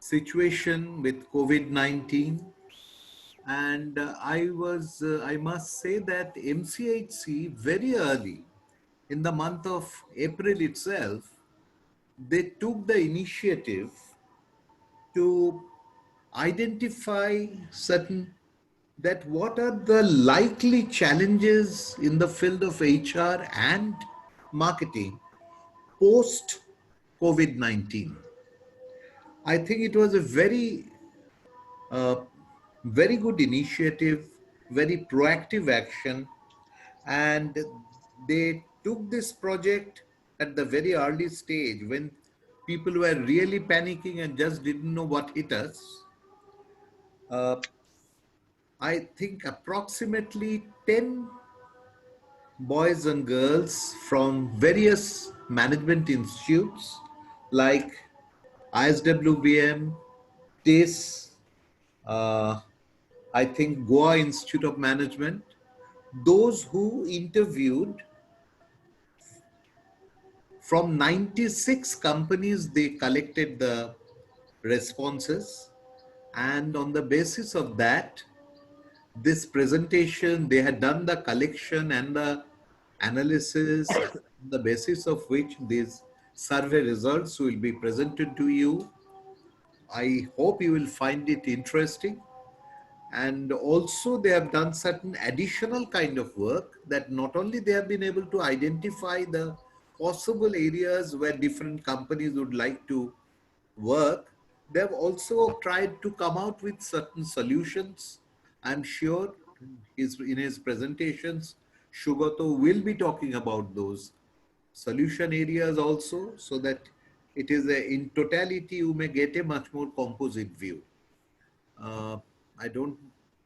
situation with COVID-19. And I must say that MCHC very early in the month of April itself, they took the initiative to identify certain that what are the likely challenges in the field of HR and marketing post COVID-19. I think it was a uh, very good initiative, very proactive action, and they took this project at the very early stage when people were really panicking and just didn't know what hit us. Uh, I think approximately 10 boys and girls from various management institutes like ISWBM, TIS, uh, I think Goa Institute of Management, those who interviewed from 96 companies, they collected the responses. And on the basis of that, this presentation, they had done the collection and the analysis, on the basis of which these survey results will be presented to you. I hope you will find it interesting. And also they have done certain additional kind of work that not only they have been able to identify the possible areas where different companies would like to work, they have also tried to come out with certain solutions. I'm sure in his presentations, Shugato will be talking about those solution areas also, so that it is in totality you may get a much more composite view. Uh, I don't.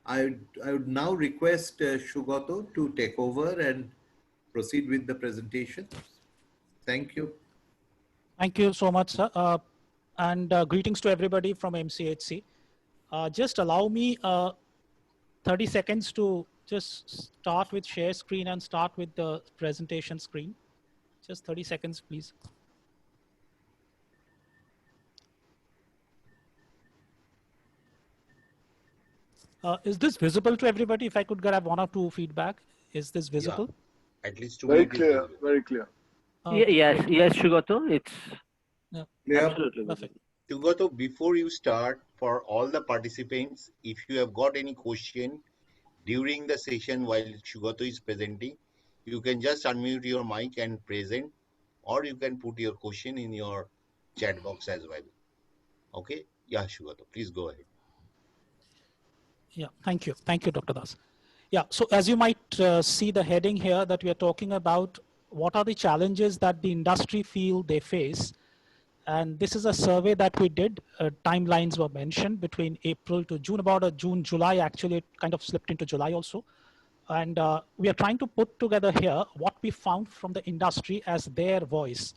I would now request Shugato to take over and proceed with the presentation. Thank you. Thank you so much, sir. And greetings to everybody from MCHC. Just allow me 30 seconds to just start with share screen and start with the presentation screen. Just 30 seconds, please. Is this visible to everybody? If I could grab one or two feedback, is this visible? Yeah, at least to Very me. clear, very clear. Yes, yes, Shugato, it's absolutely Perfect. Shugato, before you start, for all the participants, if you have got any question during the session while Shugato is presenting, you can just unmute your mic and present, or you can put your question in your chat box as well. Okay? Yeah, Shugato, please go ahead. Yeah, thank you. Thank you, Dr. Das. Yeah, so as you might see the heading here that we are talking about, what are the challenges that the industry feel they face? And this is a survey that we did. Timelines were mentioned between April to June, about June, July, actually it kind of slipped into July also. And we are trying to put together here what we found from the industry as their voice.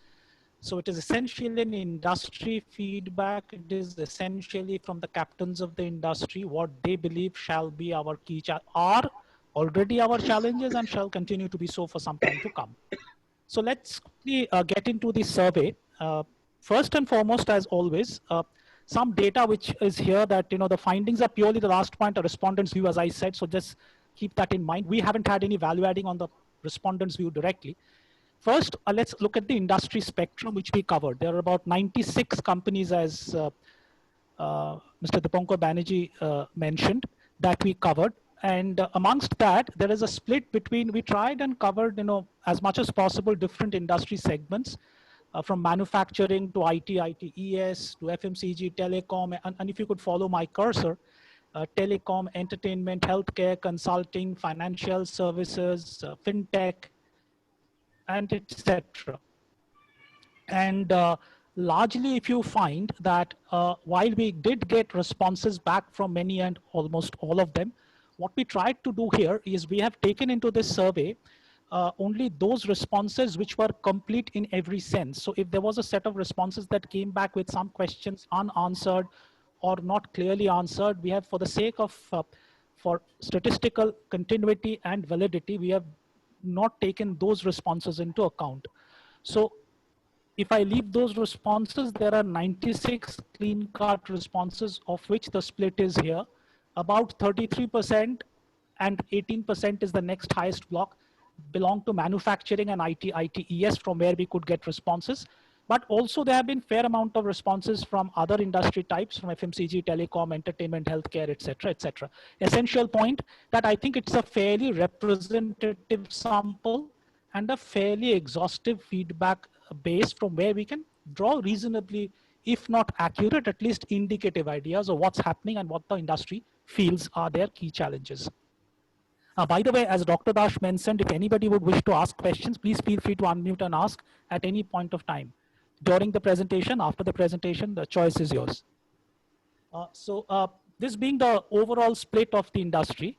So it is essentially an industry feedback. It is essentially from the captains of the industry, what they believe shall be our are already our challenges and shall continue to be so for some time to come. So let's quickly get into the survey. First and foremost, as always, some data which is here that, the findings are purely the last point, a respondent's view, as I said. So just keep that in mind. We haven't had any value adding on the respondent's view directly. First, let's look at the industry spectrum, which we covered. There are about 96 companies, as Mr. Dipankar Banerjee mentioned, that we covered. And amongst that, there is a split between, we tried and covered, as much as possible, different industry segments, from manufacturing to IT, ITES, to FMCG, telecom, and if you could follow my cursor, telecom, entertainment, healthcare, consulting, financial services, fintech, and etc. And largely, if you find that while we did get responses back from many and almost all of them, what we tried to do here is we have taken into this survey only those responses which were complete in every sense. So if there was a set of responses that came back with some questions unanswered or not clearly answered, we have, for the sake of for statistical continuity and validity, we have not taken those responses into account. So if I leave those responses, there are 96 clean cut responses, of which the split is here. About 33% and 18% is the next highest block, belong to manufacturing and ITES, from where we could get responses. But also there have been fair amount of responses from other industry types, from FMCG, telecom, entertainment, healthcare, etc., etc. Essential point that I think it's a fairly representative sample and a fairly exhaustive feedback base from where we can draw reasonably, if not accurate, at least indicative ideas of what's happening and what the industry feels are their key challenges. By the way, as Dr. Dash mentioned, if anybody would wish to ask questions, please feel free to unmute and ask at any point of time. During the presentation, after the presentation, the choice is yours. This being the overall split of the industry,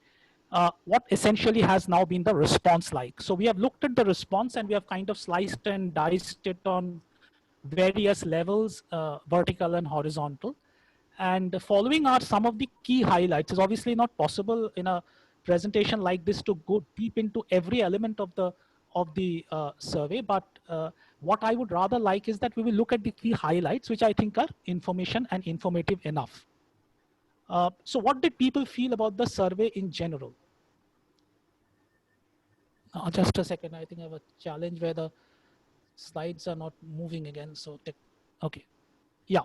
what essentially has now been the response like. So we have looked at the response and we have kind of sliced and diced it on various levels, vertical and horizontal. And following are some of the key highlights. It's obviously not possible in a presentation like this to go deep into every element of the survey, but what I would rather like is that we will look at the key highlights, which I think are information and informative enough. So what did people feel about the survey in general? Just a second, I think I have a challenge where the slides are not moving again. So, okay, yeah.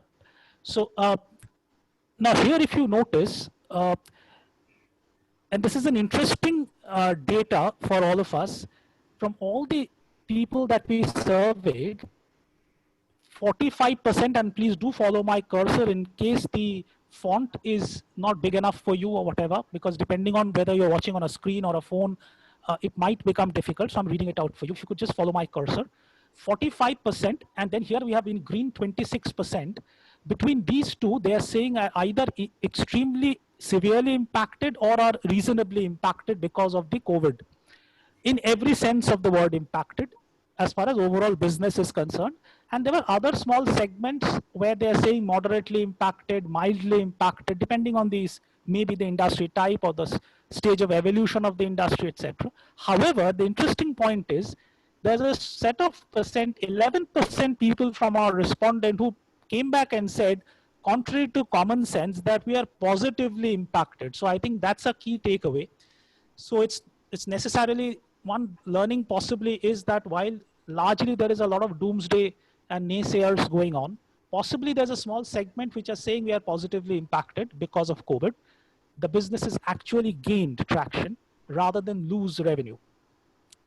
So now here, if you notice, and this is an interesting data for all of us, from all the people that we surveyed, 45%, and please do follow my cursor in case the font is not big enough for you or whatever, because depending on whether you're watching on a screen or a phone, it might become difficult. So I'm reading it out for you. If you could just follow my cursor. 45%, and then here we have in green 26%. Between these two, they are saying either extremely severely impacted or are reasonably impacted because of the COVID. In every sense of the word impacted, as far as overall business is concerned. And there were other small segments where they are saying moderately impacted, mildly impacted, depending on these, maybe the industry type or the stage of evolution of the industry, etc. However, the interesting point is there's a set of 11% people from our respondent who came back and said, contrary to common sense, that we are positively impacted. So I think that's a key takeaway. So it's necessarily one learning possibly is that while largely there is a lot of doomsday and naysayers going on, possibly there's a small segment which are saying we are positively impacted because of COVID. The businesses actually gained traction rather than lose revenue.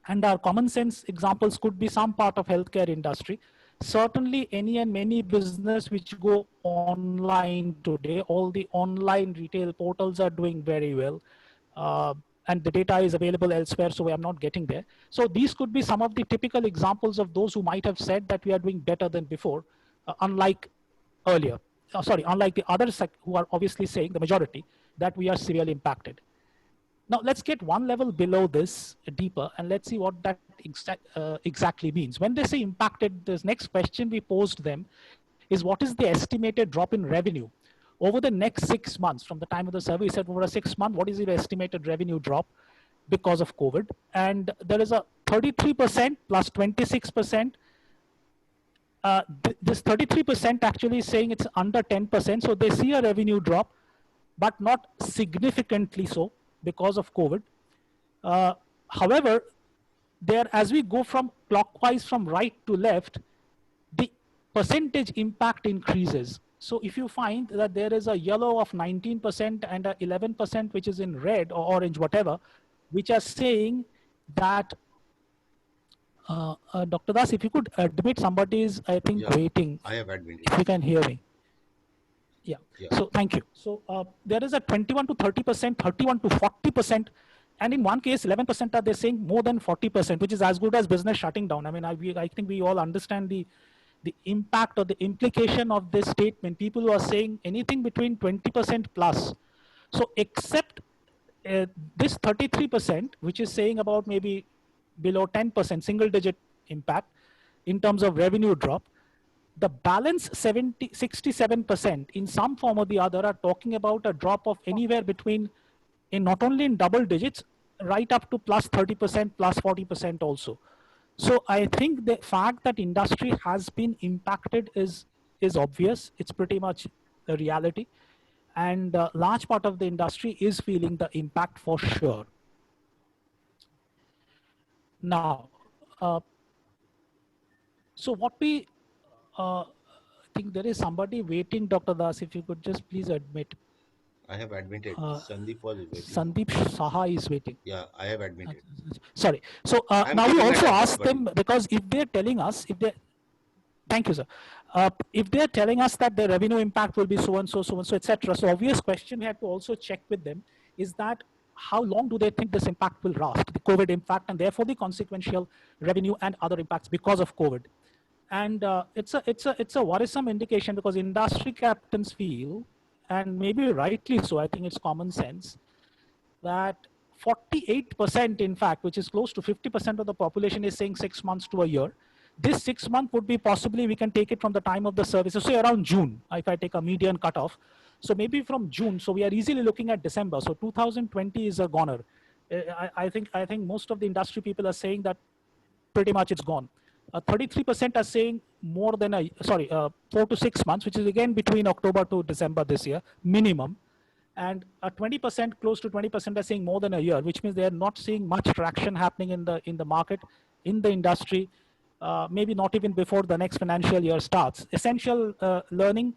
And our common sense examples could be some part of healthcare industry. Certainly any and many business which go online today, all the online retail portals are doing very well. And the data is available elsewhere, so I'm not getting there. So these could be some of the typical examples of those who might have said that we are doing better than before, unlike earlier. Unlike the others who are obviously saying, the majority, that we are severely impacted. Now let's get one level below this, deeper, and let's see what that exactly means. When they say impacted, this next question we posed them is, what is the estimated drop in revenue over the next 6 months? From the time of the survey, we said over a 6 month, what is your estimated revenue drop because of COVID? And there is a 33% plus 26%. This 33% actually is saying it's under 10%. So they see a revenue drop, but not significantly so because of COVID. However, there, as we go from clockwise from right to left, the percentage impact increases. So if you find that there is a yellow of 19% and a 11%, which is in red or orange, whatever, which are saying that, Dr. Das, if you could admit, somebody is, I think, waiting. I have admitted. If you can hear me. Yeah. So thank you. So there is a 21 to 30%, 31 to 40%. And in one case, 11% are they saying more than 40%, which is as good as business shutting down. I mean, I think we all understand the impact or the implication of this statement. People who are saying anything between 20% plus. So except this 33%, which is saying about maybe below 10%, single digit impact in terms of revenue drop, the balance 67% in some form or the other are talking about a drop of anywhere between, in not only in double digits, right up to plus 30%, plus 40% also. So I think the fact that industry has been impacted is obvious. It's pretty much a reality. And a large part of the industry is feeling the impact for sure. Now, so what we think there is somebody waiting, Dr. Das, if you could just please admit. I have admitted. Sandeep was waiting. Sandeep Saha is waiting. Yeah, I have admitted. Sorry. So now we also ask them, because if they're telling us, thank you, sir. If they're telling us that the revenue impact will be so and so, etc. So obvious question we have to also check with them is that how long do they think this impact will last, the COVID impact, and therefore the consequential revenue and other impacts because of COVID. And it's a worrisome indication, because industry captains feel, and maybe rightly so, I think it's common sense, that 48%, in fact, which is close to 50% of the population, is saying 6 months to a year. This 6 month would be possibly, we can take it from the time of the service, so say around June, if I take a median cutoff. So maybe from June, so we are easily looking at December. So 2020 is a goner. I think most of the industry people are saying that pretty much it's gone. 33% are saying more than 4 to 6 months, which is again between October to December this year, minimum. And 20%, close to 20% are saying more than a year, which means they are not seeing much traction happening in the market, in the industry, maybe not even before the next financial year starts. Essential learning,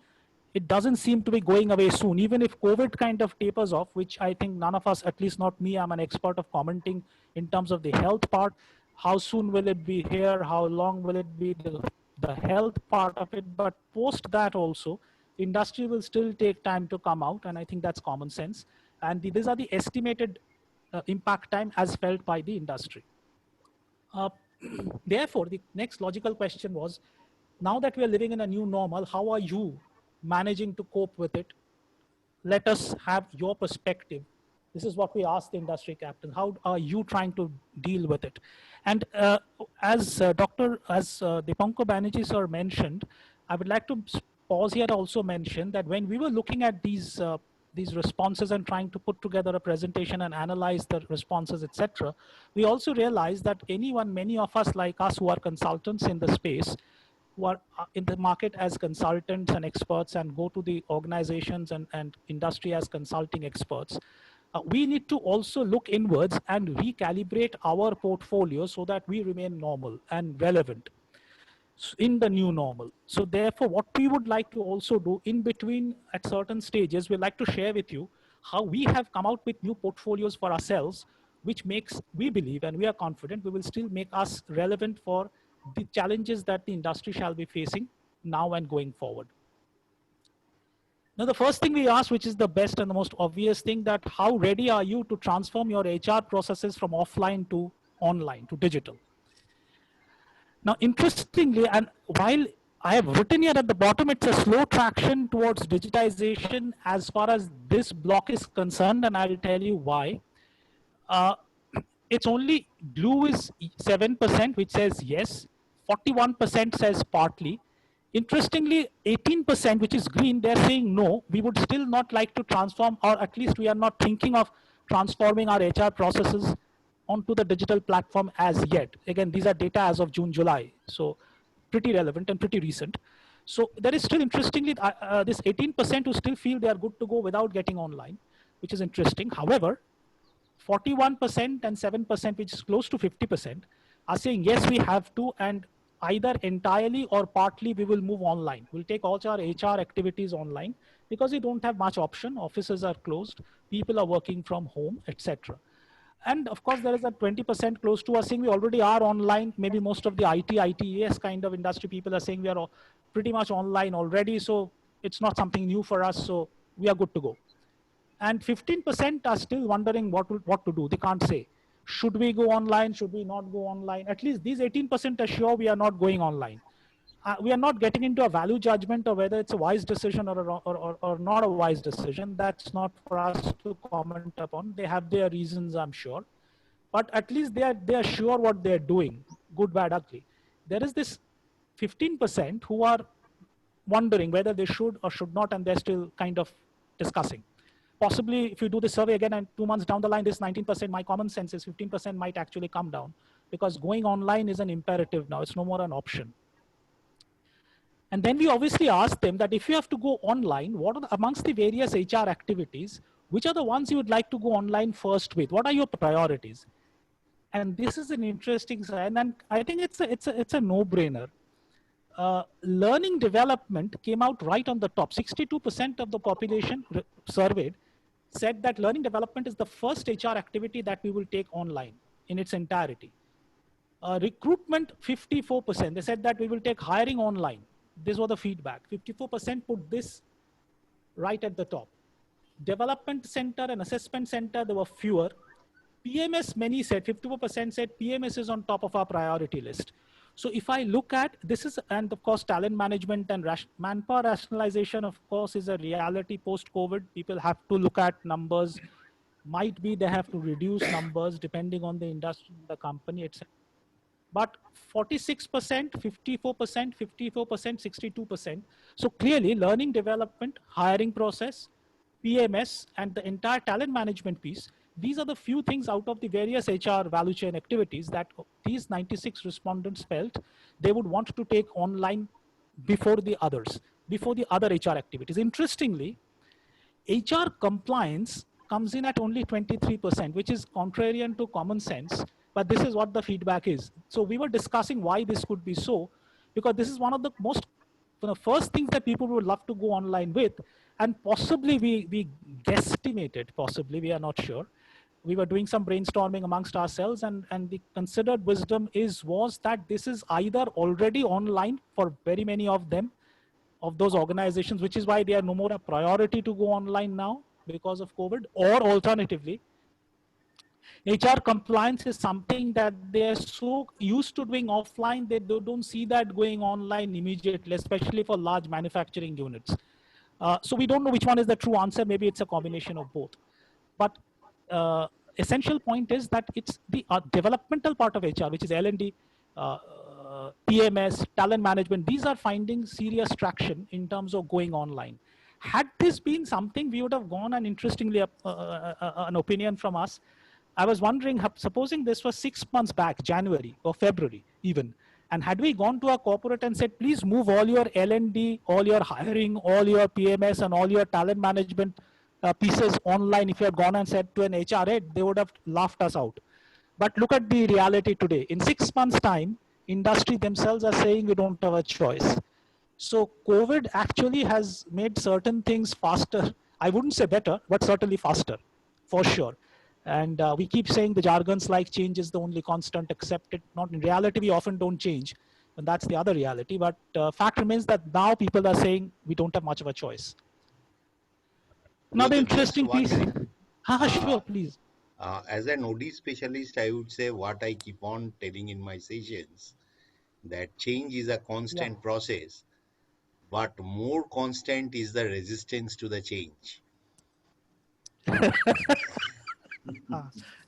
it doesn't seem to be going away soon, even if COVID kind of tapers off, which I think none of us, at least not me, I'm an expert of commenting in terms of the health part. How soon will it be here? How long will it be, the health part of it? But post that also, industry will still take time to come out, and I think that's common sense. And these are the estimated impact time as felt by the industry. Therefore, the next logical question was, now that we are living in a new normal, how are you managing to cope with it? Let us have your perspective. This is what we asked the industry captain. How are you trying to deal with it? And as Dipankar Banerjee sir mentioned, I would like to pause here to also mention that when we were looking at these responses and trying to put together a presentation and analyze the responses, etc., we also realized that many of us like us who are consultants in the space, who are in the market as consultants and experts and go to the organizations and industry as consulting experts, we need to also look inwards and recalibrate our portfolio so that we remain normal and relevant in the new normal. So therefore, what we would like to also do in between at certain stages, we'd like to share with you how we have come out with new portfolios for ourselves, which makes, we believe, and we are confident, we will still make us relevant for the challenges that the industry shall be facing now and going forward. Now, the first thing we asked, which is the best and the most obvious thing, that how ready are you to transform your HR processes from offline to online, to digital? Now, interestingly, and while I have written here at the bottom, it's a slow traction towards digitization as far as this block is concerned, and I will tell you why. It's only blue is 7%, which says yes, 41% says partly. Interestingly, 18%, which is green, they're saying no, we would still not like to transform, or at least we are not thinking of transforming our HR processes onto the digital platform as yet. Again, these are data as of June, July, so pretty relevant and pretty recent. So there is still, interestingly, this 18% who still feel they are good to go without getting online, which is interesting. However, 41% and 7%, which is close to 50%, are saying yes, we have to, and either entirely or partly we will move online. We'll take all our HR activities online because we don't have much option. Offices are closed, people are working from home, etc. And of course, there is a 20% close to us saying we already are online. Maybe most of the ITES kind of industry people are saying we are pretty much online already. So it's not something new for us. So we are good to go. And 15% are still wondering what to do. They can't say, should we go online? Should we not go online? At least these 18% are sure we are not going online. We are not getting into a value judgment of whether it's a wise decision or not a wise decision. That's not for us to comment upon. They have their reasons, I'm sure. But at least they are sure what they're doing, good, bad, ugly. There is this 15% who are wondering whether they should or should not, and they're still kind of discussing. Possibly, if you do the survey again and 2 months down the line, this 19%, my common sense is 15% might actually come down because going online is an imperative now. It's no more an option. And then we obviously asked them that if you have to go online, what are amongst the various HR activities, which are the ones you would like to go online first with? What are your priorities? And this is an interesting sign, and I think it's a no-brainer. Learning development came out right on the top. 62% of the population surveyed said that learning development is the first HR activity that we will take online in its entirety. Recruitment, 54%. They said that we will take hiring online. This was the feedback. 54% put this right at the top. Development center and assessment center, there were fewer. PMS, many said, 54% said PMS is on top of our priority list. So if I look at this is, and of course, talent management and manpower rationalization, of course, is a reality post-COVID. People have to look at numbers. Might be they have to reduce numbers depending on the industry, the company, etc. But 46%, 54%, 54%, 62%. So clearly learning development, hiring process, PMS, and the entire talent management piece, these are the few things out of the various HR value chain activities that these 96 respondents felt they would want to take online before the others, before the other HR activities. Interestingly, HR compliance comes in at only 23%, which is contrarian to common sense, but this is what the feedback is. So we were discussing why this could be so, because this is one of the first things that people would love to go online with, and possibly we guesstimated, possibly, we are not sure. We were doing some brainstorming amongst ourselves, and the considered wisdom was that this is either already online for very many of them, of those organizations, which is why they are no more a priority to go online now because of COVID, or alternatively, HR compliance is something that they are so used to doing offline, they don't see that going online immediately, especially for large manufacturing units. So we don't know which one is the true answer. Maybe it's a combination of both. But essential point is that it's the developmental part of HR, which is L&D, PMS, talent management. These are finding serious traction in terms of going online. Had this been something we would have gone, and interestingly, an opinion from us, I was wondering, supposing this was 6 months back, January or February even, and had we gone to a corporate and said, please move all your L&D, all your hiring, all your PMS, and all your talent management pieces online, if you had gone and said to an HR head, they would have laughed us out. But look at the reality today. In 6 months' time, industry themselves are saying we don't have a choice. So COVID actually has made certain things faster. I wouldn't say better, but certainly faster, for sure. And we keep saying the jargons like change is the only constant, accept it. Not in reality, we often don't change. And that's the other reality. But fact remains that now people are saying we don't have much of a choice. Another interesting piece. Sure, please. As an OD specialist, I would say what I keep on telling in my sessions, that change is a constant process, but more constant is the resistance to the change.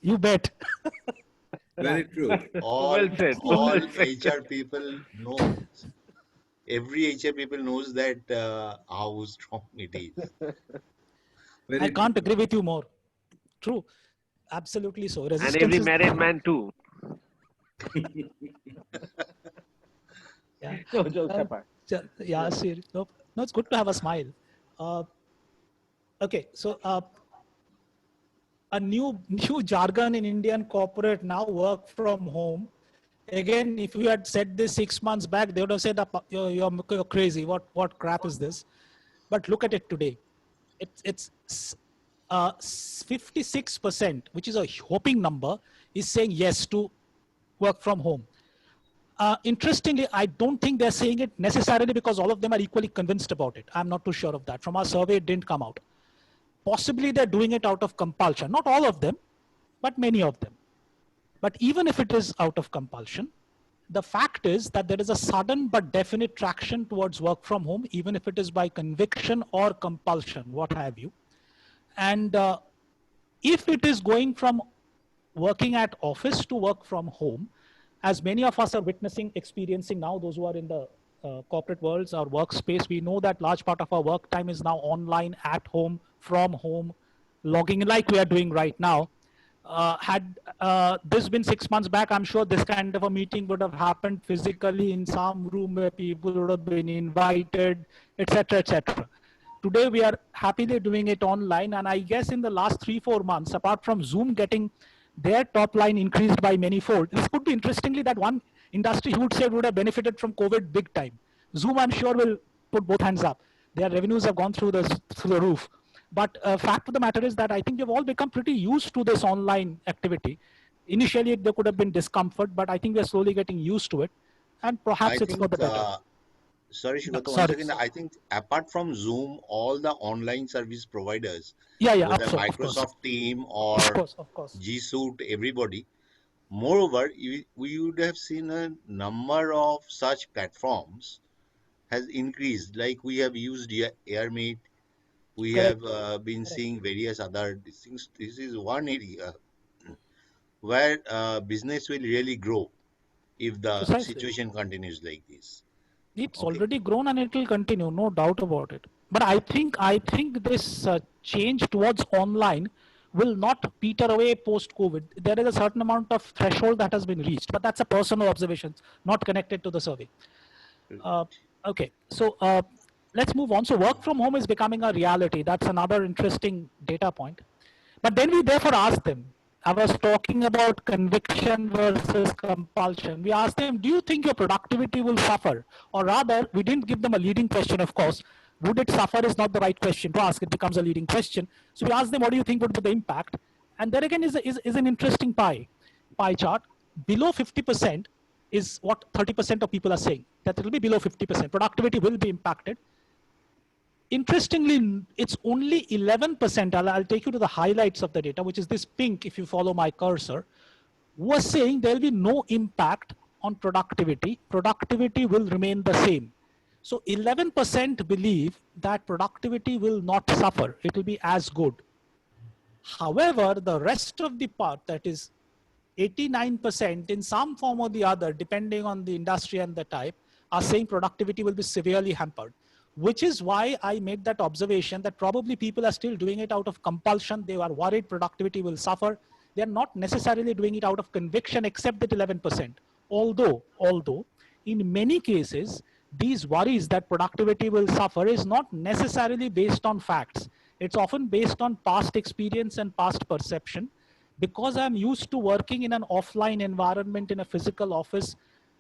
You bet. Very true. All HR people know. Every HR people knows that how strong it is. I can't agree with you more. True. Absolutely so. Resistance, and every married man too. Yeah. Yeah, serious. No, it's good to have a smile. Okay, so a new jargon in Indian corporate now, work from home. Again, if you had said this 6 months back, they would have said, you're crazy. What crap is this? But look at it today. It's 56%, which is a whopping number, is saying yes to work from home. Interestingly, I don't think they're saying it necessarily because all of them are equally convinced about it. I'm not too sure of that. From our survey, it didn't come out. Possibly they're doing it out of compulsion. Not all of them, but many of them. But even if it is out of compulsion, the fact is that there is a sudden but definite traction towards work from home, even if it is by conviction or compulsion, what have you. And if it is going from working at office to work from home, as many of us are witnessing, experiencing now, those who are in the corporate worlds, our workspace, we know that large part of our work time is now online, at home, from home, logging in like we are doing right now. Had this been 6 months back, I'm sure this kind of a meeting would have happened physically in some room where people would have been invited, etc., etc. Today, we are happily doing it online. And I guess in the last 3-4 months, apart from Zoom getting their top line increased by many fold, this could be interestingly that one industry who would say would have benefited from COVID big time. Zoom, I'm sure, will put both hands up. Their revenues have gone through the roof. But fact of the matter is that I think we've all become pretty used to this online activity. Initially, there could have been discomfort, but I think we're slowly getting used to it. And perhaps I it's for think, the better. sorry, No, Shugato, once sorry. again, I think apart from Zoom, all the online service providers, Yeah, whether of course. Microsoft Team Of or course, of course. G Suite, everybody. Moreover, we would have seen a number of such platforms has increased. Like we have used Airmeet, we Correct. have been seeing various other things. This is one area where business will really grow if the Precisely. situation continues like this. It's Okay. already grown and it will continue, no doubt about it. But I think this change towards online will not peter away post COVID. There is a certain amount of threshold that has been reached, but that's a personal observation, not connected to the survey. Uh, okay, so let's move on. So work from home is becoming a reality. That's another interesting data point. But then we therefore asked them, I was talking about conviction versus compulsion. We asked them, do you think your productivity will suffer? Or rather, we didn't give them a leading question, of course. Would it suffer is not the right question to ask. It becomes a leading question. So we asked them, what do you think would be the impact? And there again is an interesting pie chart. Below 50% is what 30% of people are saying, that it will be below 50%. Productivity will be impacted. Interestingly, it's only 11%. I'll take you to the highlights of the data, which is this pink, if you follow my cursor, who are saying there will be no impact on productivity. Productivity will remain the same. So 11% believe that productivity will not suffer. It will be as good. However, the rest of the part, that is 89% in some form or the other, depending on the industry and the type, are saying productivity will be severely hampered, which is why I made that observation that probably people are still doing it out of compulsion. They are worried productivity will suffer. They're not necessarily doing it out of conviction, except that 11%. Although in many cases, these worries that productivity will suffer is not necessarily based on facts. It's often based on past experience and past perception. Because I'm used to working in an offline environment in a physical office,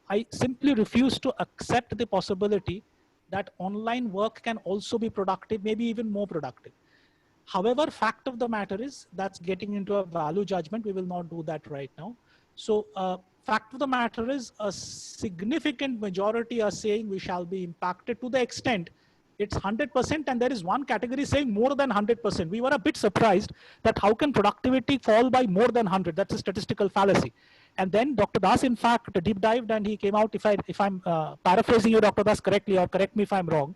I simply refuse to accept the possibility that online work can also be productive, maybe even more productive. However, fact of the matter is that's getting into a value judgment. We will not do that right now. So fact of the matter is a significant majority are saying we shall be impacted to the extent it's 100%, and there is one category saying more than 100%. We were a bit surprised that how can productivity fall by more than 100? That's a statistical fallacy. And then Dr. Das, in fact, deep dived and he came out, if I'm paraphrasing you, Dr. Das, correctly, or correct me if I'm wrong,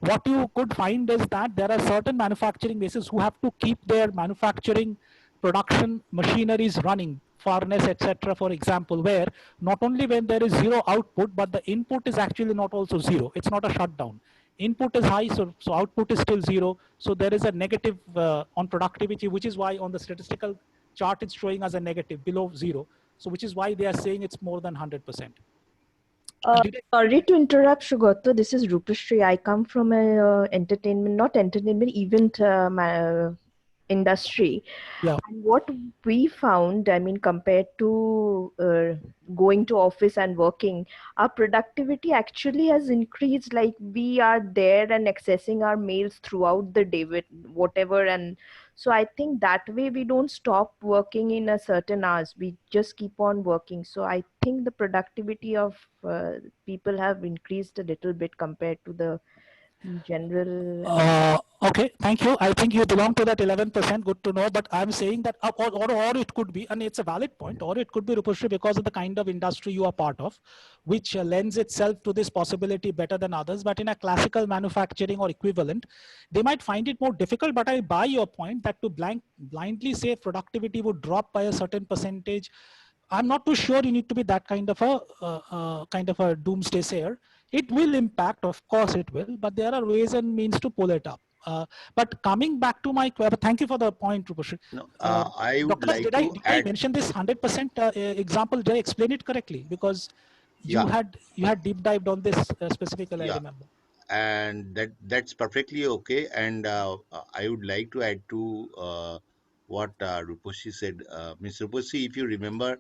what you could find is that there are certain manufacturing bases who have to keep their manufacturing production machineries running, furnace, etc., for example, where not only when there is zero output, but the input is actually not also zero. It's not a shutdown. Input is high, so output is still zero. So there is a negative on productivity, which is why on the statistical chart it's showing as a negative below zero. So which is why they are saying it's more than 100%. Sorry to interrupt, Shugato. This is Rupashri. I come from a event industry. Yeah. And what we found, I mean, compared to going to office and working, our productivity actually has increased. Like we are there and accessing our mails throughout the day with whatever. And so I think that way we don't stop working in a certain hours. We just keep on working. So I think the productivity of people have increased a little bit compared to the general. Okay, thank you. I think you belong to that 11%. Good to know. But I'm saying that, or it could be, and it's a valid point, or it could be, Rupashri, because of the kind of industry you are part of, which lends itself to this possibility better than others. But in a classical manufacturing or equivalent, they might find it more difficult. But I buy your point that to blindly say productivity would drop by a certain percentage, I'm not too sure you need to be that kind of a doomsday sayer. It will impact, of course it will, but there are ways and means to pull it up. But coming back to my, thank you for the point, Rupashri. No, I would Dr. Das, like did to I add. mention this 100% example? Did I explain it correctly? Because you Yeah, had deep dived on this specifically, I yeah, remember. and that's perfectly okay. And I would like to add to what Ruposhi said. Ms. Ruposhi, if you remember,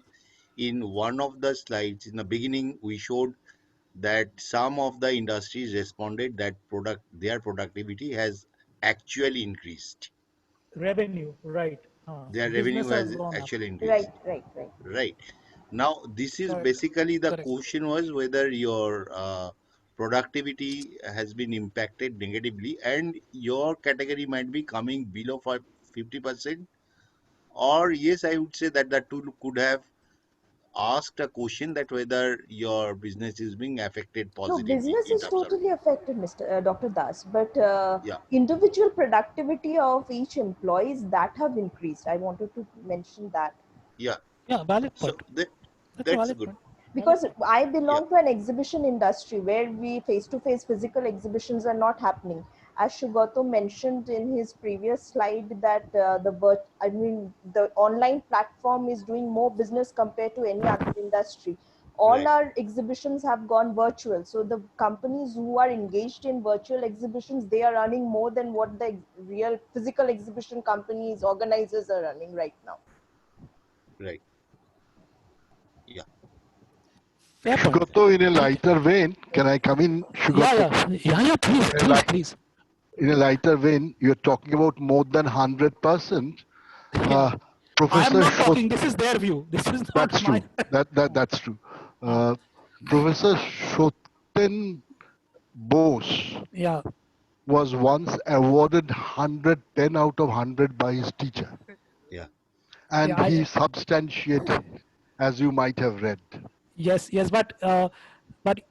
in one of the slides in the beginning, we showed that some of the industries responded that their productivity has actually increased. Revenue, right. Their revenue Business has has grown up. actually increased. Right, right, right. Right. Now, this is Correct. basically the Correct. question was whether your productivity has been impacted negatively and your category might be coming below 50%. Or yes, I would say that the tool could have asked a question that whether your business is being affected No, positively business in is terms of, totally affected, Dr. Das, but yeah, individual productivity of each employees that have increased. I wanted to mention that. yeah. Yeah, valid So point. That's a that's valid good. point. Because I Yeah, belong to an exhibition industry where we face-to-face physical exhibitions are not happening. As Shugato mentioned in his previous slide that the online platform is doing more business compared to any other industry. All right. our exhibitions have gone virtual. So the companies who are engaged in virtual exhibitions, they are running more than what the real physical exhibition companies, organizers are running right now. Right. Yeah. Fair point. Shugato, in a lighter vein, can I come in, Shugato? Yeah, please, In a, light, please. in a lighter vein, you're talking about more than 100%. Yeah. I am Professor not Shot, talking, this is their view. This is that's not my. true. That's true. Professor Shoten Bose Yeah. was once awarded 110 out of 100 by his teacher. Yeah. And Yeah, he substantiated, as you might have read. yes, but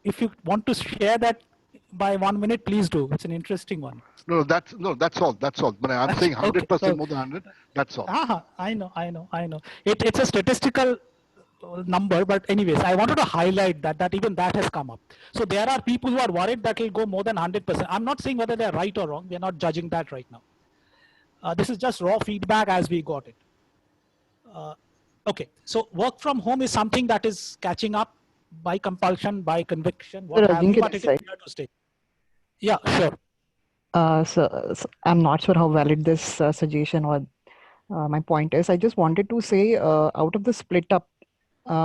if you want to share that by 1 minute, please do. It's an interesting one. No, that's all. But I'm saying Okay. 100% more than 100. That's all. I know. It's a statistical number, but anyways, I wanted to highlight that even that has come up. So there are people who are worried that will go more than 100%. I'm not saying whether they're right or wrong. We're not judging that right now. This is just raw feedback as we got it. Okay, so work from home is something that is catching up by compulsion, by conviction, what have you, but it is here to stay. Yeah, sure. So I'm not sure how valid this suggestion or my point is. I just wanted to say out of the split up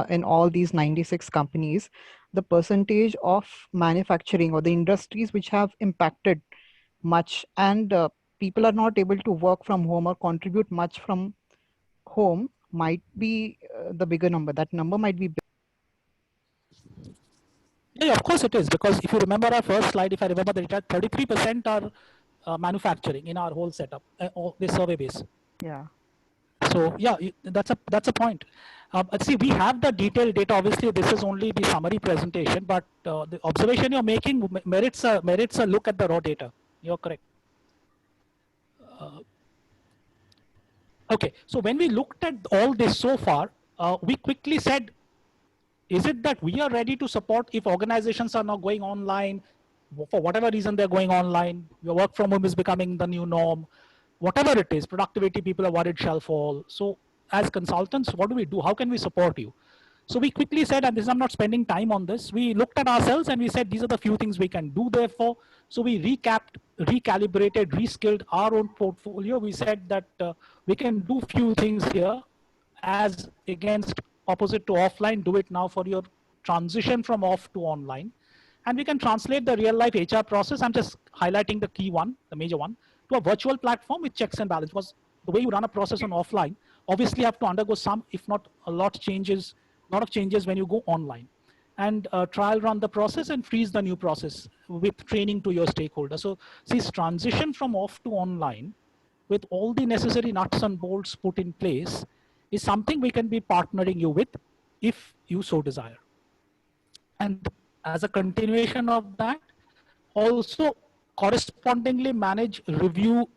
in all these 96 companies, the percentage of manufacturing or the industries which have impacted much and people are not able to work from home or contribute much from home might be the bigger number. That number might be big. Yeah, of course it is, because if you remember our first slide, if I remember the data, 33% are manufacturing in our whole setup, this survey base. Yeah. So yeah, that's a point. See, we have the detailed data. Obviously, this is only the summary presentation, but the observation you're making merits a look at the raw data. You're correct. Okay, so when we looked at all this so far, we quickly said, is it that we are ready to support if organizations are not going online, for whatever reason they're going online, your work from home is becoming the new norm, whatever it is, productivity, people are worried shall fall. So as consultants, what do we do? How can we support you? So we quickly said, and this, I'm not spending time on this, we looked at ourselves and we said, these are the few things we can do therefore. So we recapped, recalibrated, reskilled our own portfolio. We said that we can do few things here as against opposite to offline, do it now for your transition from off to online. And we can translate the real life HR process. I'm just highlighting the key one, the major one, to a virtual platform with checks and balance. Because the way you run a process on offline, obviously you have to undergo some, if not a lot of changes when you go online. And trial run the process and freeze the new process with training to your stakeholders. So this transition from off to online with all the necessary nuts and bolts put in place is something we can be partnering you with if you so desire. And as a continuation of that, also correspondingly manage, review,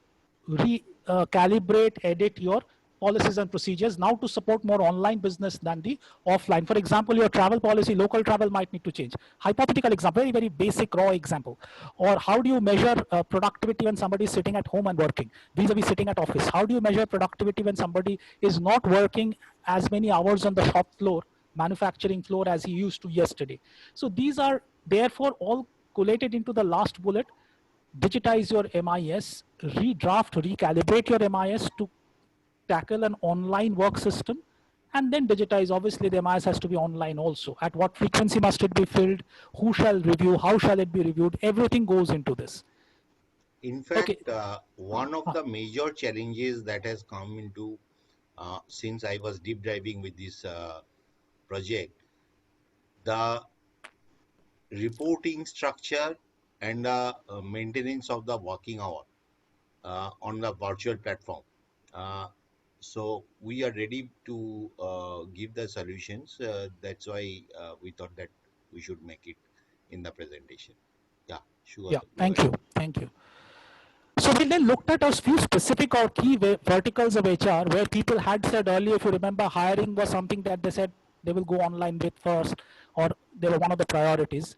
calibrate, edit your policies and procedures now to support more online business than the offline. For example, your travel policy, local travel might need to change. Hypothetical example, very, very basic raw example. Or how do you measure productivity when somebody is sitting at home and working, vis-a-vis sitting at office? How do you measure productivity when somebody is not working as many hours on the shop floor, manufacturing floor as he used to yesterday? So these are therefore all collated into the last bullet. Digitize your MIS, redraft, recalibrate your MIS to tackle an online work system, and then digitize. Obviously, the MIS has to be online also. At what frequency must it be filled? Who shall review? How shall it be reviewed? Everything goes into this. In fact, one of the major challenges that has come into since I was deep diving with this project, the reporting structure and the maintenance of the working hour on the virtual platform. So we are ready to give the solutions. That's why we thought that we should make it in the presentation. Yeah, sure. Yeah, thank you. Thank you. So we then looked at a few specific or key verticals of HR where people had said earlier, if you remember, hiring was something that they said they will go online with first, or they were one of the priorities.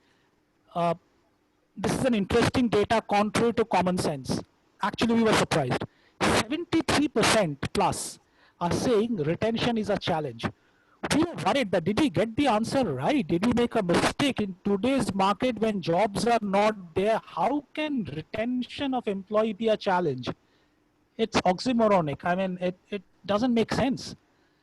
This is an interesting data contrary to common sense. Actually, we were surprised. 73% plus are saying retention is a challenge. We were worried that did we get the answer right? Did we make a mistake in today's market when jobs are not there? How can retention of employee be a challenge? It's oxymoronic. I mean, it doesn't make sense.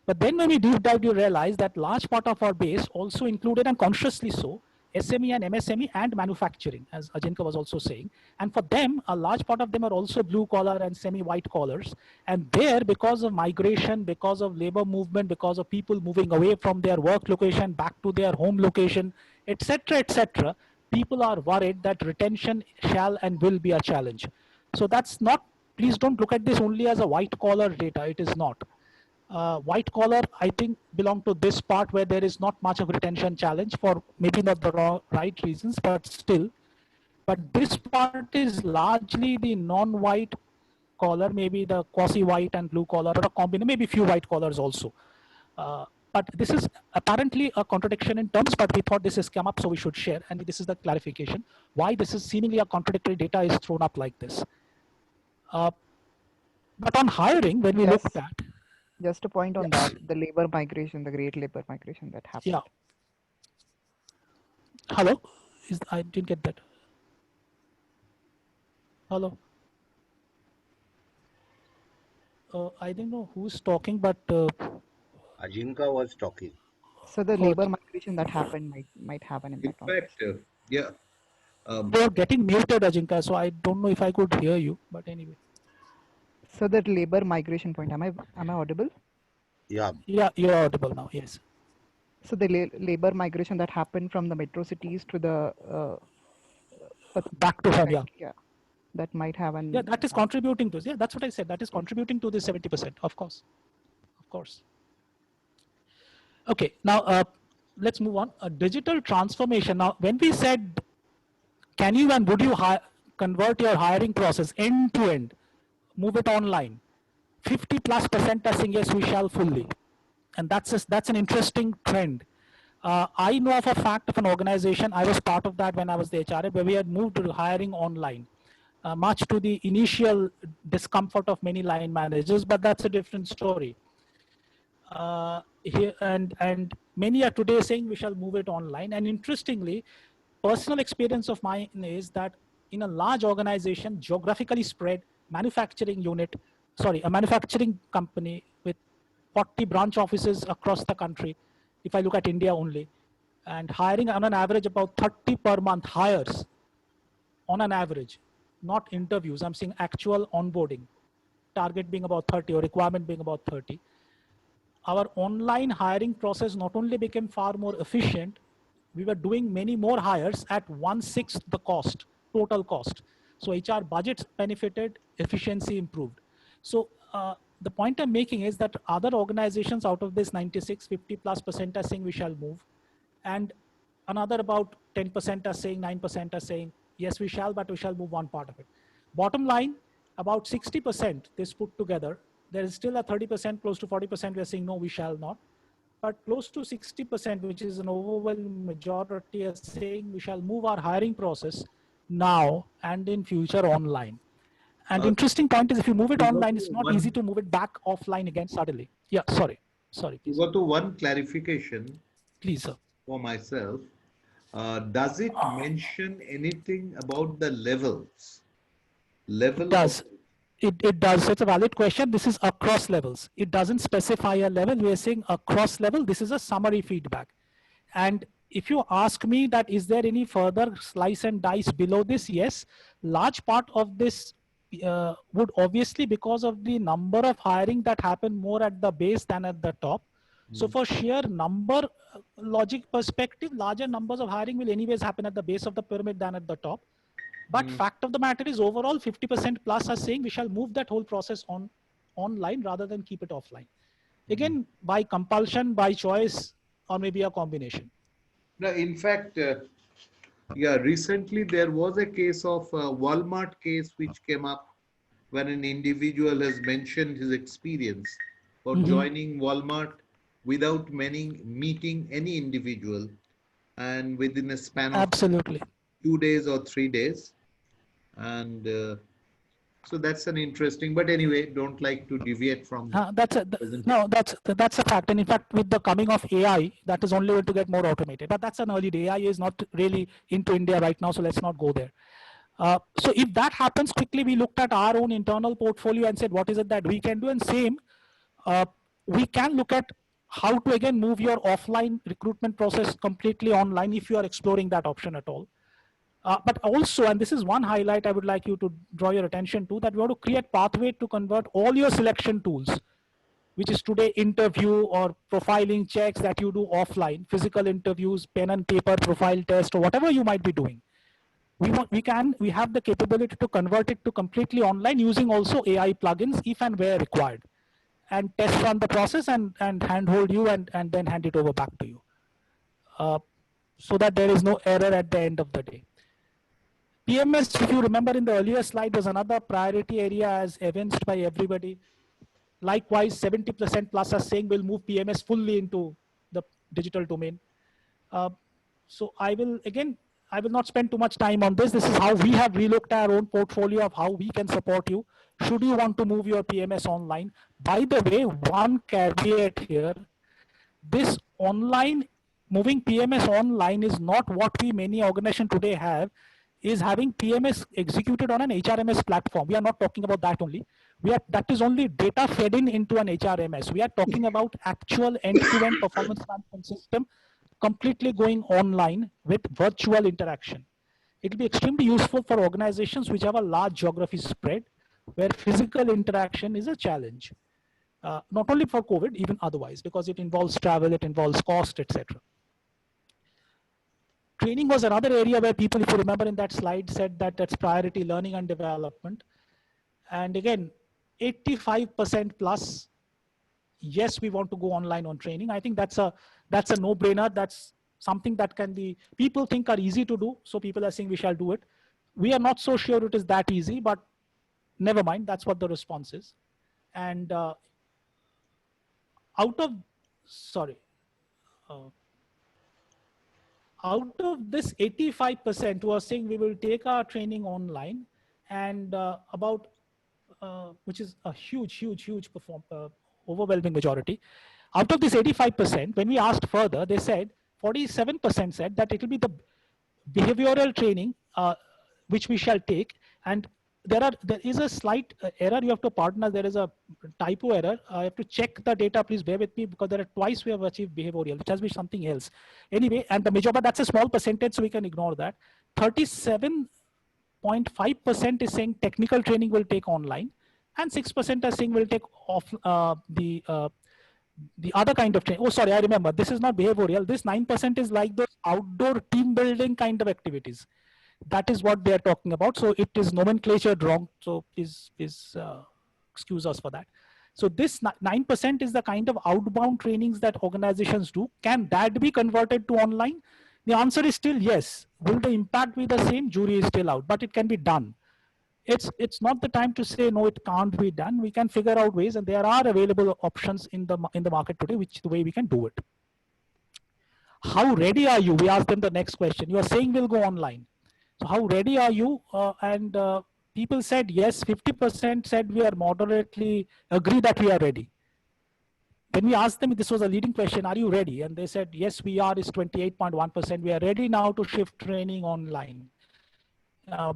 But then when we deep dive, you realize that large part of our base also included, and consciously so, SME and MSME and manufacturing, as Ajinkya was also saying. And for them, a large part of them are also blue collar and semi-white collars. And there, because of migration, because of labor movement, because of people moving away from their work location back to their home location, etc., people are worried that retention shall and will be a challenge. So that's not, please don't look at this only as a white collar data. It is not. White collar, I think, belong to this part where there is not much of retention challenge for maybe not the right reasons, but still. But this part is largely the non-white collar, maybe the quasi-white and blue collar, or a combination, maybe few white collars also. But this is apparently a contradiction in terms, but we thought this has come up, so we should share. And this is the clarification why this is seemingly a contradictory data is thrown up like this. But on hiring, when we looked at, just a point on that, the labor migration, the great labor migration that happened. Yeah. Hello? I didn't get that. Hello? I don't know who's talking, but... Ajinkya was talking. So the labor migration that happened might have an impact on fact, yeah. They're getting muted, Ajinkya, so I don't know if I could hear you, but anyway. So that labor migration point, am I audible? Yeah. Yeah, you're audible now, yes. So the labor migration that happened from the metro cities to the back to home, yeah, that might have an... Yeah, that is contributing to this. Yeah, that's what I said. That is contributing to the 70%, of course. Of course. Okay, now let's move on. A digital transformation. Now, when we said, can you and would you convert your hiring process end to end, move it online? 50+% are saying yes, we shall fully, and that's an interesting trend. I know of a fact of an organization. I was part of that when I was the HRA, where we had moved to hiring online, much to the initial discomfort of many line managers. But that's a different story. Here and many are today saying we shall move it online. And interestingly, personal experience of mine is that in a large organization, geographically spread manufacturing unit. A manufacturing company with 40 branch offices across the country, if I look at India only, and hiring on an average about 30 per month hires on an average, not interviews, I'm saying actual onboarding, target being about 30 or requirement being about 30. Our online hiring process not only became far more efficient, we were doing many more hires at 1/6 the cost, total cost. So HR budgets benefited, efficiency improved. So the point I'm making is that other organizations out of this 96, 50+% are saying we shall move. And another about 10% are saying, 9% are saying, yes, we shall, but we shall move one part of it. Bottom line, about 60%, this put together, There is still a 30%, close to 40%, we are saying, no, we shall not. But close to 60%, which is an overwhelming majority, are saying we shall move our hiring process now and in future online. And interesting point is if you move it online, it's not easy to move it back offline again suddenly. Yeah, sorry. Please. Go to one clarification. Please, sir. For myself. Does it mention anything about the levels? It does. It does. So it's a valid question. This is across levels. It doesn't specify a level. We are saying across level. This is a summary feedback. And if you ask me that is there any further slice and dice below this? Yes. Large part of this would obviously because of the number of hiring that happened more at the base than at the top. So for sheer number logic perspective, larger numbers of hiring will anyways happen at the base of the pyramid than at the top. But fact of the matter is overall 50% plus are saying we shall move that whole process online rather than keep it offline. Again, by compulsion, by choice, or maybe a combination. No, in fact, recently there was a case of Walmart case which came up when an individual has mentioned his experience for joining Walmart without meeting any individual and within a span of 2 days or 3 days. And so that's an interesting, but anyway, don't like to deviate from that's a fact. And in fact, with the coming of AI, that is only going to get more automated, but that's an early day. AI is not really into India right now, so let's not go there. So if that happens quickly, we looked at our own internal portfolio and said, what is it that we can do? And same, we can look at how to again move your offline recruitment process completely online if you are exploring that option at all. But also, and this is one highlight I would like you to draw your attention to, that we want to create pathway to convert all your selection tools, which is today interview or profiling checks that you do offline, physical interviews, pen and paper profile test, or whatever you might be doing. We have the capability to convert it to completely online using also AI plugins if and where required, and test run the process and handhold you and then hand it over back to you, so that there is no error at the end of the day. PMS, if you remember in the earlier slide, was another priority area as evinced by everybody. Likewise, 70% plus are saying we'll move PMS fully into the digital domain. So I will not spend too much time on this. This is how we have relooked our own portfolio of how we can support you should you want to move your PMS online. By the way, one caveat here, this online, moving PMS online is not what many organizations today have, is having PMS executed on an HRMS platform. We are not talking about that only. That is only data fed into an HRMS. We are talking about actual end-to-end performance management system completely going online with virtual interaction. It will be extremely useful for organizations which have a large geography spread where physical interaction is a challenge. Not only for COVID, even otherwise, because it involves travel, it involves cost, etc. Training was another area where people, if you remember in that slide, said that that's priority learning and development. And again, 85% plus, yes, we want to go online on training. I think that's a no-brainer. That's something that can be, people think are easy to do. So people are saying we shall do it. We are not so sure it is that easy, but never mind. That's what the response is. And out of this 85% who are saying we will take our training online, and which is a huge overwhelming majority. Out of this 85%, when we asked further, they said 47% said that it will be the behavioral training which we shall take. And there is a slight error. You have to pardon us. There is a typo error. I have to check the data. Please bear with me, because there are twice we have achieved behavioral, which has been something else. Anyway, and the major, but that's a small percentage, so we can ignore that. 37.5% is saying technical training will take online, and 6% are saying we'll take off the other kind of training. Oh, sorry, I remember. This is not behavioral. This 9% is like those outdoor team building kind of activities. That is what they are talking about. So it is nomenclatured wrong. So please excuse us for that. So this 9% is the kind of outbound trainings that organizations do. Can that be converted to online? The answer is still yes. Will the impact be the same? Jury is still out, but it can be done. it's not the time to say, no, it can't be done. We can figure out ways, and there are available options in the market today, which the way we can do it. How ready are you? We asked them the next question. You are saying we'll go online. So how ready are you? People said yes, 50% said we are moderately agree that we are ready. When we asked them, this was a leading question, are you ready? And they said, yes, we are, is 28.1%. We are ready now to shift training online.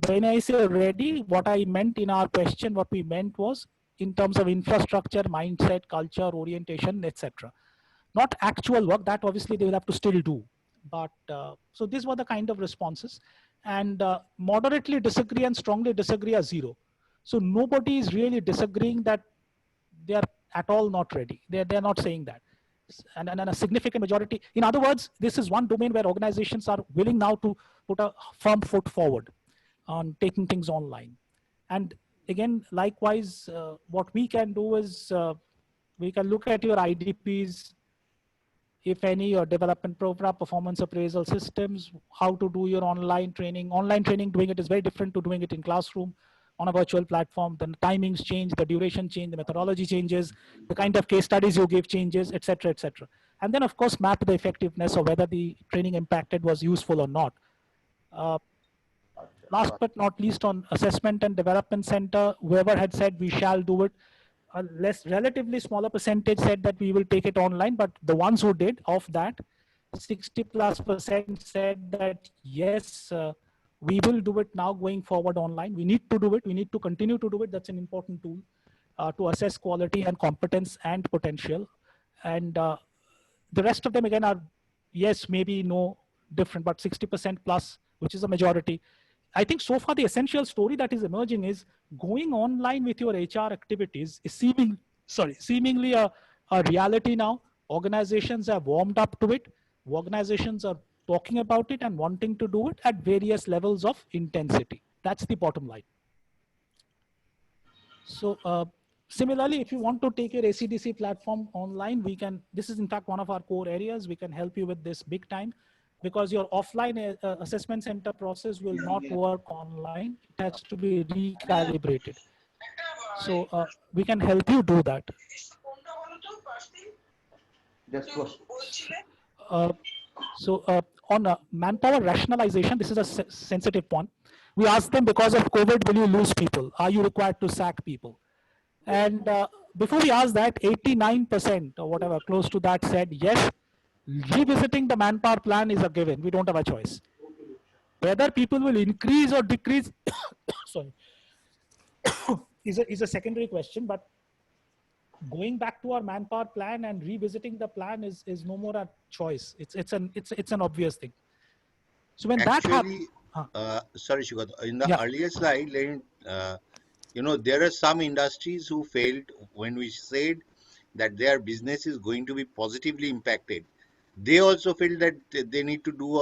When I say ready, what I meant in our question, what we meant was in terms of infrastructure, mindset, culture, orientation, etc. Not actual work, that obviously they will have to still do. But so these were the kind of responses. And moderately disagree and strongly disagree are 0. So nobody is really disagreeing that they are at all not ready. They're not saying that. And a significant majority, in other words, this is one domain where organizations are willing now to put a firm foot forward on taking things online. And again, likewise, what we can do is we can look at your IDPs, if any, your development program, performance appraisal systems, how to do your online training. Online training, doing it is very different to doing it in classroom on a virtual platform. The timings change, the duration change, the methodology changes, the kind of case studies you give changes, etc., etc. And then of course, map the effectiveness of whether the training impacted was useful or not. Last but not least, on assessment and development center, whoever had said we shall do it, a relatively smaller percentage said that we will take it online, but the ones who did, of that, 60+% said that yes, we will do it now going forward online. We need to do it. We need to continue to do it. That's an important tool to assess quality and competence and potential. And the rest of them again are yes, maybe no, different, but 60% plus, which is a majority. I think so far the essential story that is emerging is going online with your HR activities is seemingly a reality now. Organizations have warmed up to it. Organizations are talking about it and wanting to do it at various levels of intensity. That's the bottom line. So similarly, if you want to take your ACDC platform online, we can, this is in fact one of our core areas. We can help you with this big time, because your offline assessment center process will not work online. It has to be recalibrated. So we can help you do that. On manpower rationalization, this is a sensitive point. We asked them, because of COVID, will you lose people? Are you required to sack people? And before we asked that, 89% or whatever, close to that, said yes, revisiting the manpower plan is a given. We don't have a choice. Whether people will increase or decrease sorry, is a secondary question, but going back to our manpower plan and revisiting the plan is no more a choice. It's an obvious thing. So when actually, that happens, sorry, Shugat, in the earlier slide, there are some industries who failed when we said that their business is going to be positively impacted. They also feel that they need to do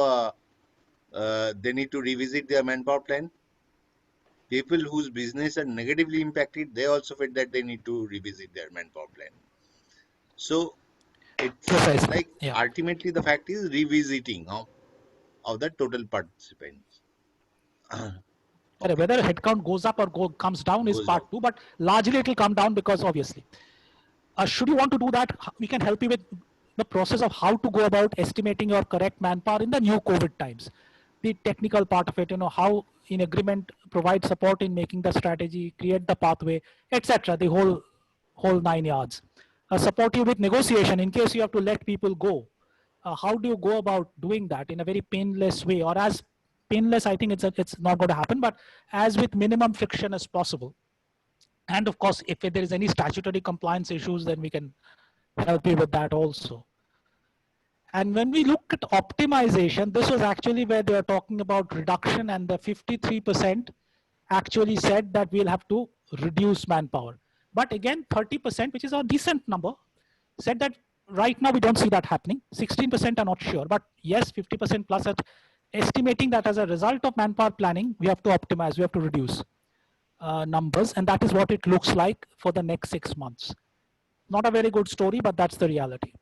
they need to revisit their manpower plan. People whose business are negatively impacted, they also feel that they need to revisit their manpower plan. So it's like ultimately the fact is revisiting of the total participants. Whether headcount goes up or comes down is part 2, but largely it will come down, because obviously, should you want to do that, we can help you with the process of how to go about estimating your correct manpower in the new COVID times. The technical part of it, how in agreement provide support in making the strategy, create the pathway, etc. The whole 9 yards. Support you with negotiation in case you have to let people go. How do you go about doing that in a very painless way, or as painless? I think it's not going to happen, but as with minimum friction as possible. And of course, if there is any statutory compliance issues, then we can help you with that also. And when we look at optimization, this was actually where they are talking about reduction, and the 53% actually said that we'll have to reduce manpower. But again, 30%, which is a decent number, said that right now we don't see that happening. 16% are not sure, but yes, 50% plus are estimating that as a result of manpower planning, we have to optimize, we have to reduce numbers, and that is what it looks like for the next 6 months. Not a very good story, but that's the reality.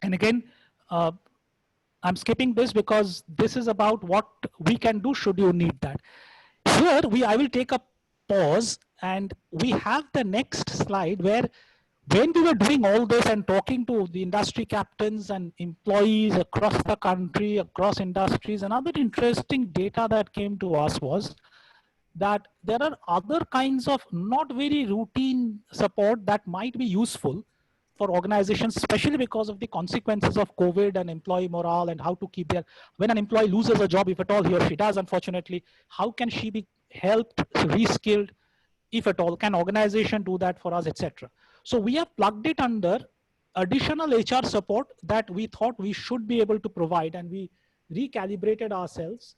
And again, I'm skipping this because this is about what we can do should you need that. Here, I will take a pause, and we have the next slide where when we were doing all this and talking to the industry captains and employees across the country, across industries, another interesting data that came to us was that there are other kinds of not very routine support that might be useful for organizations, especially because of the consequences of COVID and employee morale and how to keep their, when an employee loses a job, if at all he or she does, unfortunately, how can she be helped, reskilled, if at all, can organization do that for us, etc. So we have plugged it under additional HR support that we thought we should be able to provide, and we recalibrated ourselves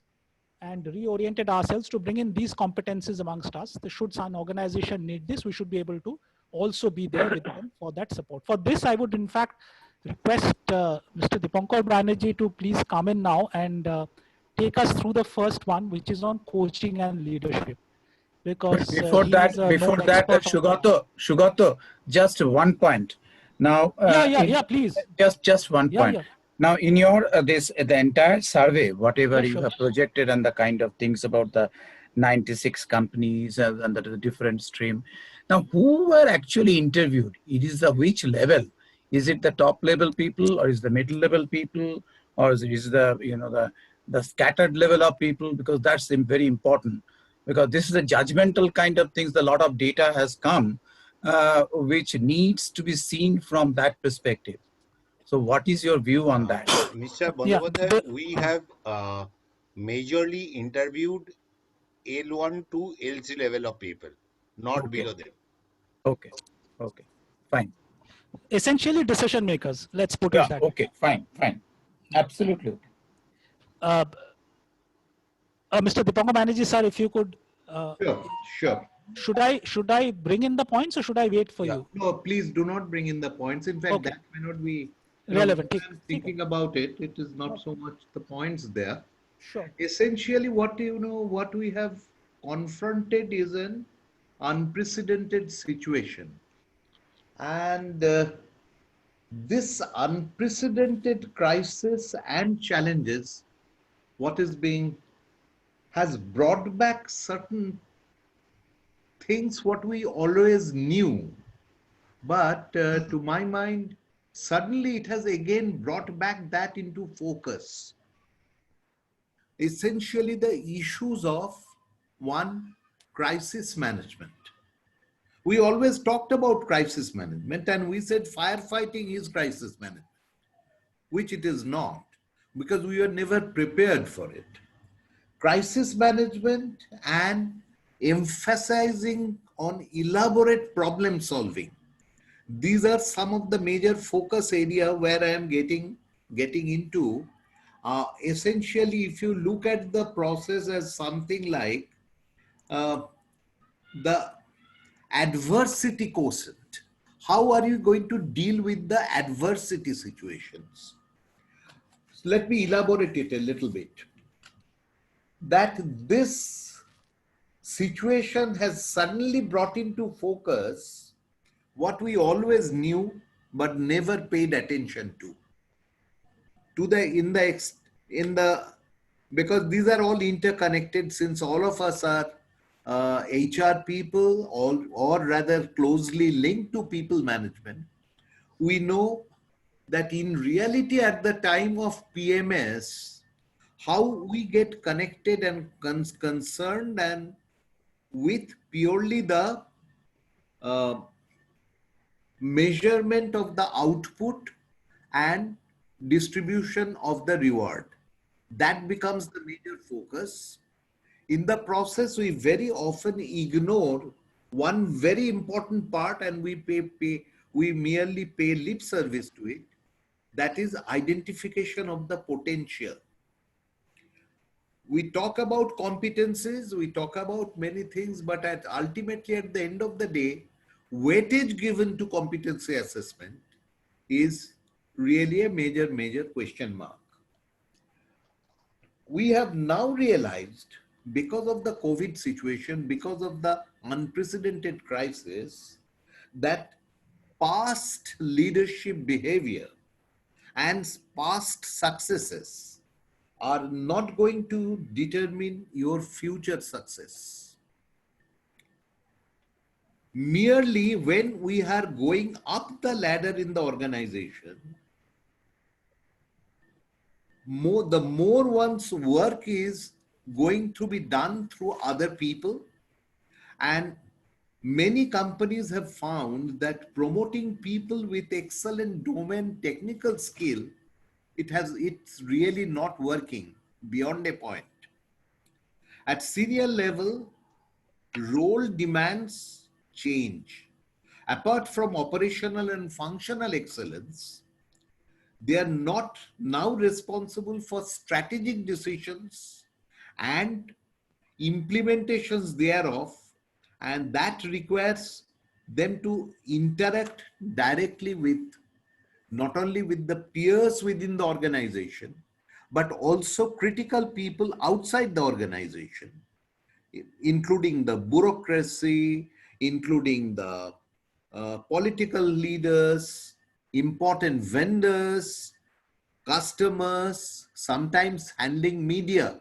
and reoriented ourselves to bring in these competencies amongst us. Should some organization need this, we should be able to also be there with them for that support. For this, I would in fact request Mr. Dipankar Banerjee to please come in now and take us through the first one, which is on coaching and leadership. Because before that, Shugato, just one point. Now, please. Just one point. Now, in your the entire survey, whatever you have projected and the kind of things about the 96 companies and the different stream. Now, who were actually interviewed? It is the which level? Is it the top level people, or is the middle level people, or is the the scattered level of people? Because that's very important. Because this is a judgmental kind of things. A lot of data has come, which needs to be seen from that perspective. So what is your view on that? Mr. Bandyopadhyay, we have majorly interviewed L1 to L3 level of people, not below them. Okay, fine. Essentially decision makers, let's put it that way. Okay, fine. Absolutely. Mr. Dipankar Banerjee, sir, if you could. Sure. Should I bring in the points, or should I wait for you? No, please do not bring in the points. In fact, that may not be relevant. I'm thinking about it. It is not so much the points there. Sure. Essentially, what we have confronted is an unprecedented situation, and this unprecedented crisis and challenges, has brought back certain things what we always knew, but to my mind, suddenly it has again brought back that into focus. Essentially, the issues of one, crisis management. We always talked about crisis management, and we said firefighting is crisis management, which it is not, because we were never prepared for it. Crisis management and emphasizing on elaborate problem solving. These are some of the major focus area where I am getting into. Essentially, if you look at the process as something like the adversity quotient, how are you going to deal with the adversity situations? So let me elaborate it a little bit. That this situation has suddenly brought into focus what we always knew but never paid attention to. Because these are all interconnected, since all of us are HR people, or rather closely linked to people management. We know that in reality at the time of PMS, how we get connected and concerned and with purely the measurement of the output and distribution of the reward. That becomes the major focus. In the process, we very often ignore one very important part, and we merely pay lip service to it. That is identification of the potential. We talk about competencies, we talk about many things, but ultimately at the end of the day, weightage given to competency assessment is really a major question mark. We have now realized, because of the COVID situation, because of the unprecedented crisis, that past leadership behavior and past successes are not going to determine your future success. Merely when we are going up the ladder in the organization, the more one's work is going to be done through other people. And many companies have found that promoting people with excellent domain technical skill, it's really not working beyond a point. At senior level, role demands change. Apart from operational and functional excellence, they are not now responsible for strategic decisions and implementations thereof, and that requires them to interact directly with not only with the peers within the organization, but also critical people outside the organization, including the bureaucracy, including the political leaders, important vendors, customers, sometimes handling media,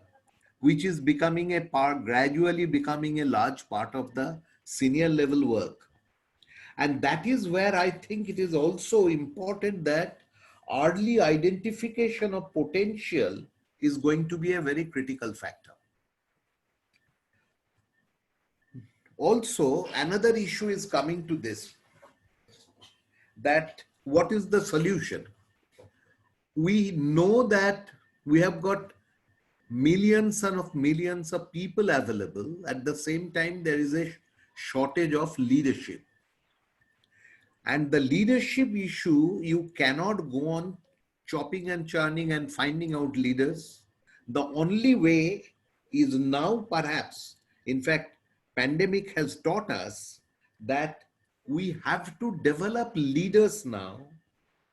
which is becoming a part, gradually becoming a large part of the senior level work. And that is where I think it is also important that early identification of potential is going to be a very critical factor. Also, another issue is coming to this, that what is the solution? We know that we have got millions and of millions of people available. At the same time, there is a shortage of leadership. And the leadership issue, you cannot go on chopping and churning and finding out leaders. The only way is now, perhaps, in fact, pandemic has taught us that we have to develop leaders now,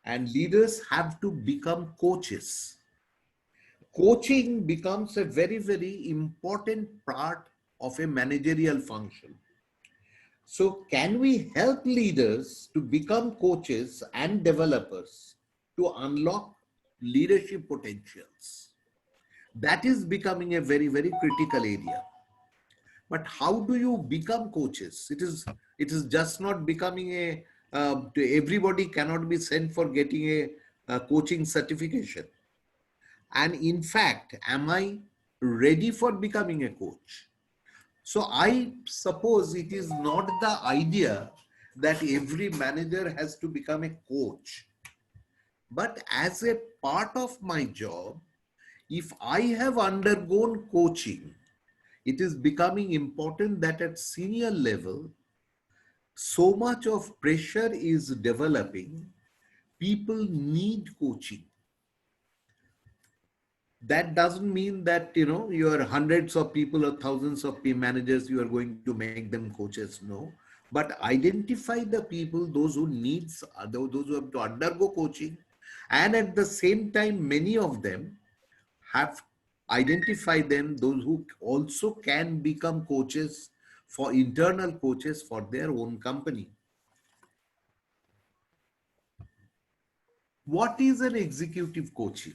and leaders have to become coaches. Coaching becomes a very, very important part of a managerial function. So can we help leaders to become coaches and developers to unlock leadership potentials? That is becoming a very, very critical area. But how do you become coaches? It is just not becoming a, everybody cannot be sent for getting a coaching certification. And in fact, am I ready for becoming a coach? So I suppose it is not the idea that every manager has to become a coach. But as a part of my job, if I have undergone coaching, it is becoming important that at senior level, so much of pressure is developing. People need coaching. That doesn't mean that, you know, you are hundreds of people or thousands of managers, you are going to make them coaches. No, but identify the people, those who needs, those who have to undergo coaching. And at the same time, many of them have identified them, those who also can become coaches, for internal coaches for their own company. What is an executive coaching?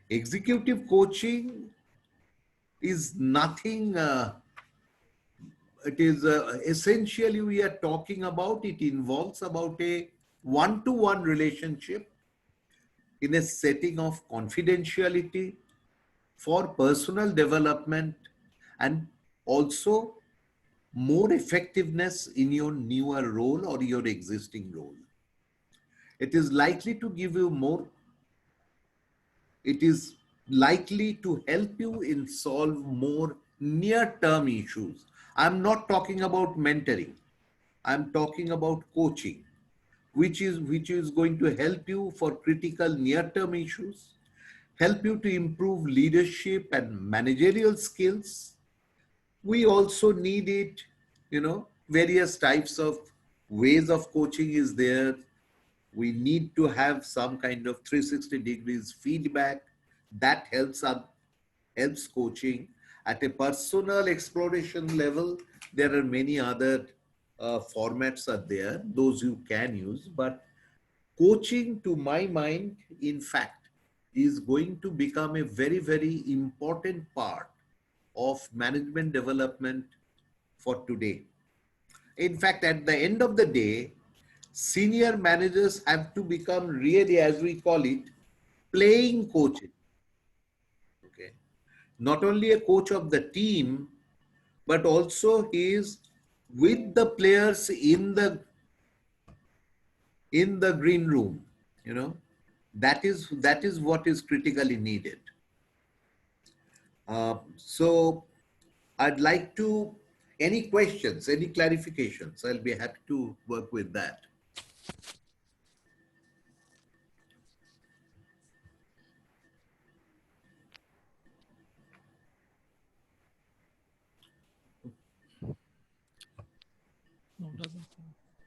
Executive coaching is nothing, it is essentially we are talking about, it involves about a one-to-one relationship in a setting of confidentiality for personal development and also more effectiveness in your newer role or your existing role. It is likely to give you more. It is likely to help you in solve more near-term issues. I'm not talking about mentoring. I'm talking about coaching, which is going to help you for critical near-term issues, help you to improve leadership and managerial skills. We also need it, you know, various types of ways of coaching is there. We need to have some kind of 360 degrees feedback that helps coaching. At a personal exploration level, there are many other formats are there, those you can use, but coaching, to my mind, in fact, is going to become a very, very important part of management development for today. In fact, at the end of the day, senior managers have to become really, as we call it, playing coaches. Okay. Not only a coach of the team, but also he is with the players in the green room. You know, that is what is critically needed. So I'd like to, any questions, any clarifications, I'll be happy to work with that.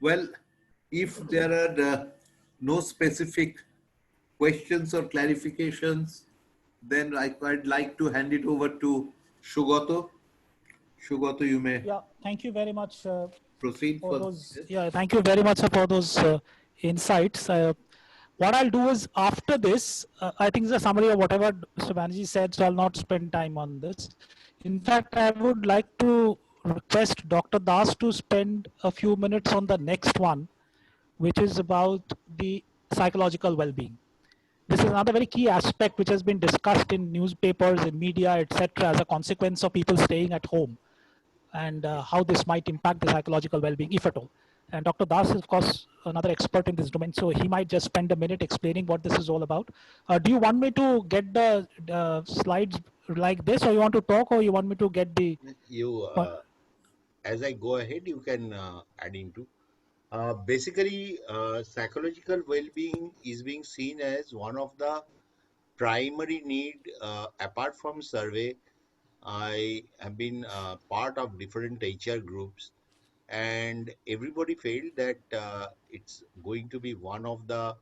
Well, if there are no specific questions or clarifications, then I'd like to hand it over to Sugato. Sugato, you may. Yeah, thank you very much. Proceed for for those. this. Yeah, thank you very much for those insights. What I'll do is after this, I think it's a summary of whatever Mr. Banerjee said, so I'll not spend time on this. In fact, I would like to request Dr. Das to spend a few minutes on the next one, which is about the psychological well-being. This is another very key aspect which has been discussed in newspapers, in media, etc., as a consequence of people staying at home, and how this might impact the psychological well-being, if at all. And Dr. Das is, of course, another expert in this domain, so he might just spend a minute explaining what this is all about. Do you want me to get the slides like this, or you want to talk, or you want me to get the... You, as I go ahead, you can add into. Basically, psychological well-being is being seen as one of the primary need. Apart from survey, I have been part of different HR groups, and everybody felt that it's going to be one of the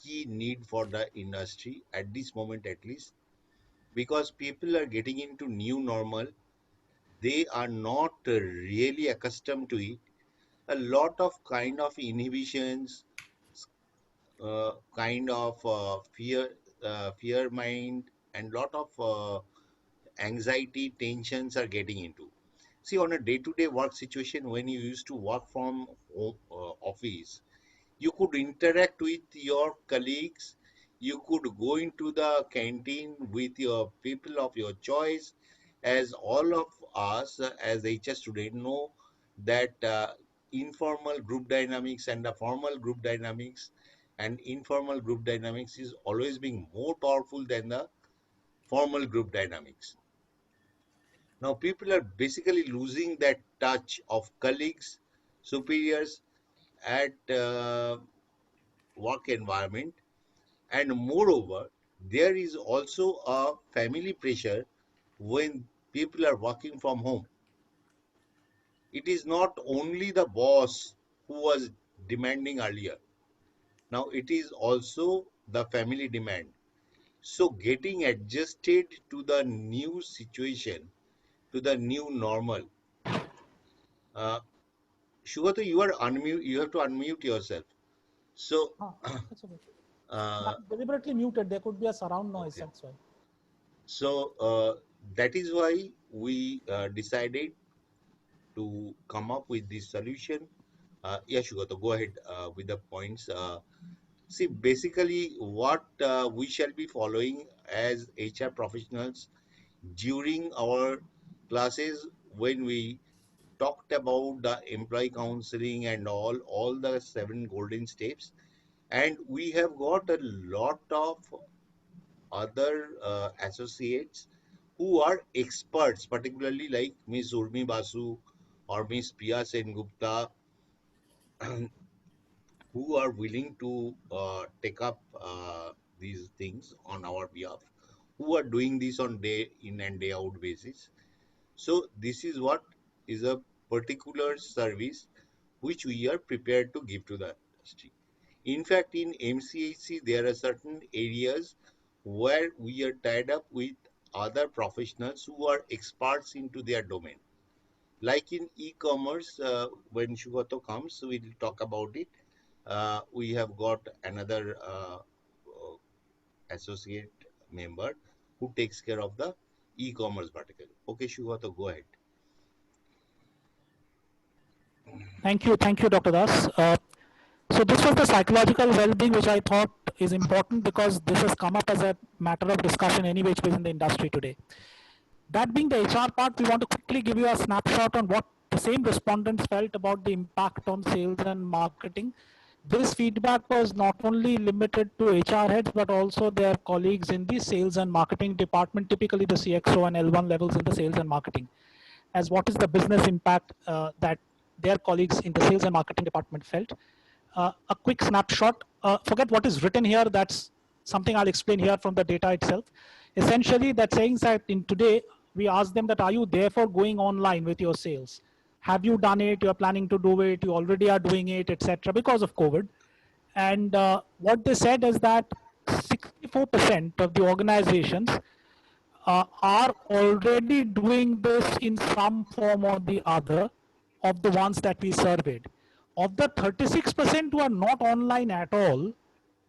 key need for the industry at this moment, at least, because people are getting into new normal. They are not really accustomed to it. A lot of kind of inhibitions, kind of fear mind, and lot of anxiety, tensions are getting into. See, on a day-to-day work situation, when you used to work from home, office, you could interact with your colleagues, you could go into the canteen with your people of your choice. As all of us as HR students know that informal group dynamics and the formal group dynamics and informal group dynamics is always being more powerful than the formal group dynamics. Now people are basically losing that touch of colleagues, superiors at work environment, and moreover there is also a family pressure when people are working from home. It is not only the boss who was demanding earlier, now it is also the family demand. So getting adjusted to the new situation, to the new normal. Shugato, you are unmute, you have to unmute yourself. So that's okay. uh, Deliberately muted, there could be a surround noise, okay. that's why. So that is why we decided to come up with this solution. Yeah, Shugato, go ahead with the points. See, basically what we shall be following as HR professionals during our classes, when we talked about the employee counseling and all the 7 golden steps, and we have got a lot of other associates who are experts, particularly like Ms. Urmi Basu or Ms. Pia Sengupta, who are willing to take up these things on our behalf, who are doing this on day in and day out basis. So this is what is a particular service which we are prepared to give to the industry. In fact, in MCHC, there are certain areas where we are tied up with other professionals who are experts into their domain. Like in e-commerce, when Shugato comes, we'll talk about it. We have got another associate member who takes care of the e-commerce vertical. Okay, Sugata, go ahead. Thank you, Dr. Das. So this was the psychological well-being, which I thought is important because this has come up as a matter of discussion anyway in the industry today. That being the HR part, we want to quickly give you a snapshot on what the same respondents felt about the impact on sales and marketing. This feedback was not only limited to HR heads, but also their colleagues in the sales and marketing department, typically the CXO and L1 levels in the sales and marketing, as what is the business impact that their colleagues in the sales and marketing department felt. A quick snapshot, forget what is written here, that's something I'll explain here from the data itself. Essentially, that saying that in today, we asked them that, are you therefore going online with your sales? Have you done it? You're planning to do it? You already are doing it, etc. because of COVID. And what they said is that 64% of the organizations are already doing this in some form or the other of the ones that we surveyed. Of the 36% who are not online at all,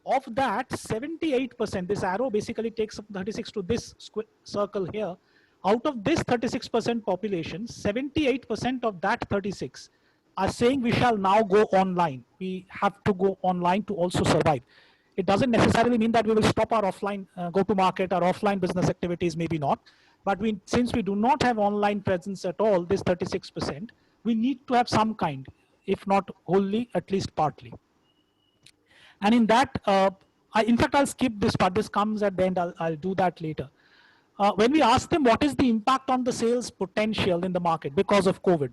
of that 78%, this arrow basically takes 36 to this circle here. Out of this 36% population, 78% of that 36 are saying we shall now go online. We have to go online to also survive. It doesn't necessarily mean that we will stop our offline go-to-market, our offline business activities, maybe not. But since we do not have online presence at all, this 36%, we need to have some kind, if not wholly, at least partly. And in that, in fact, I'll skip this part. This comes at the end. I'll do that later. When we ask them what is the impact on the sales potential in the market because of COVID,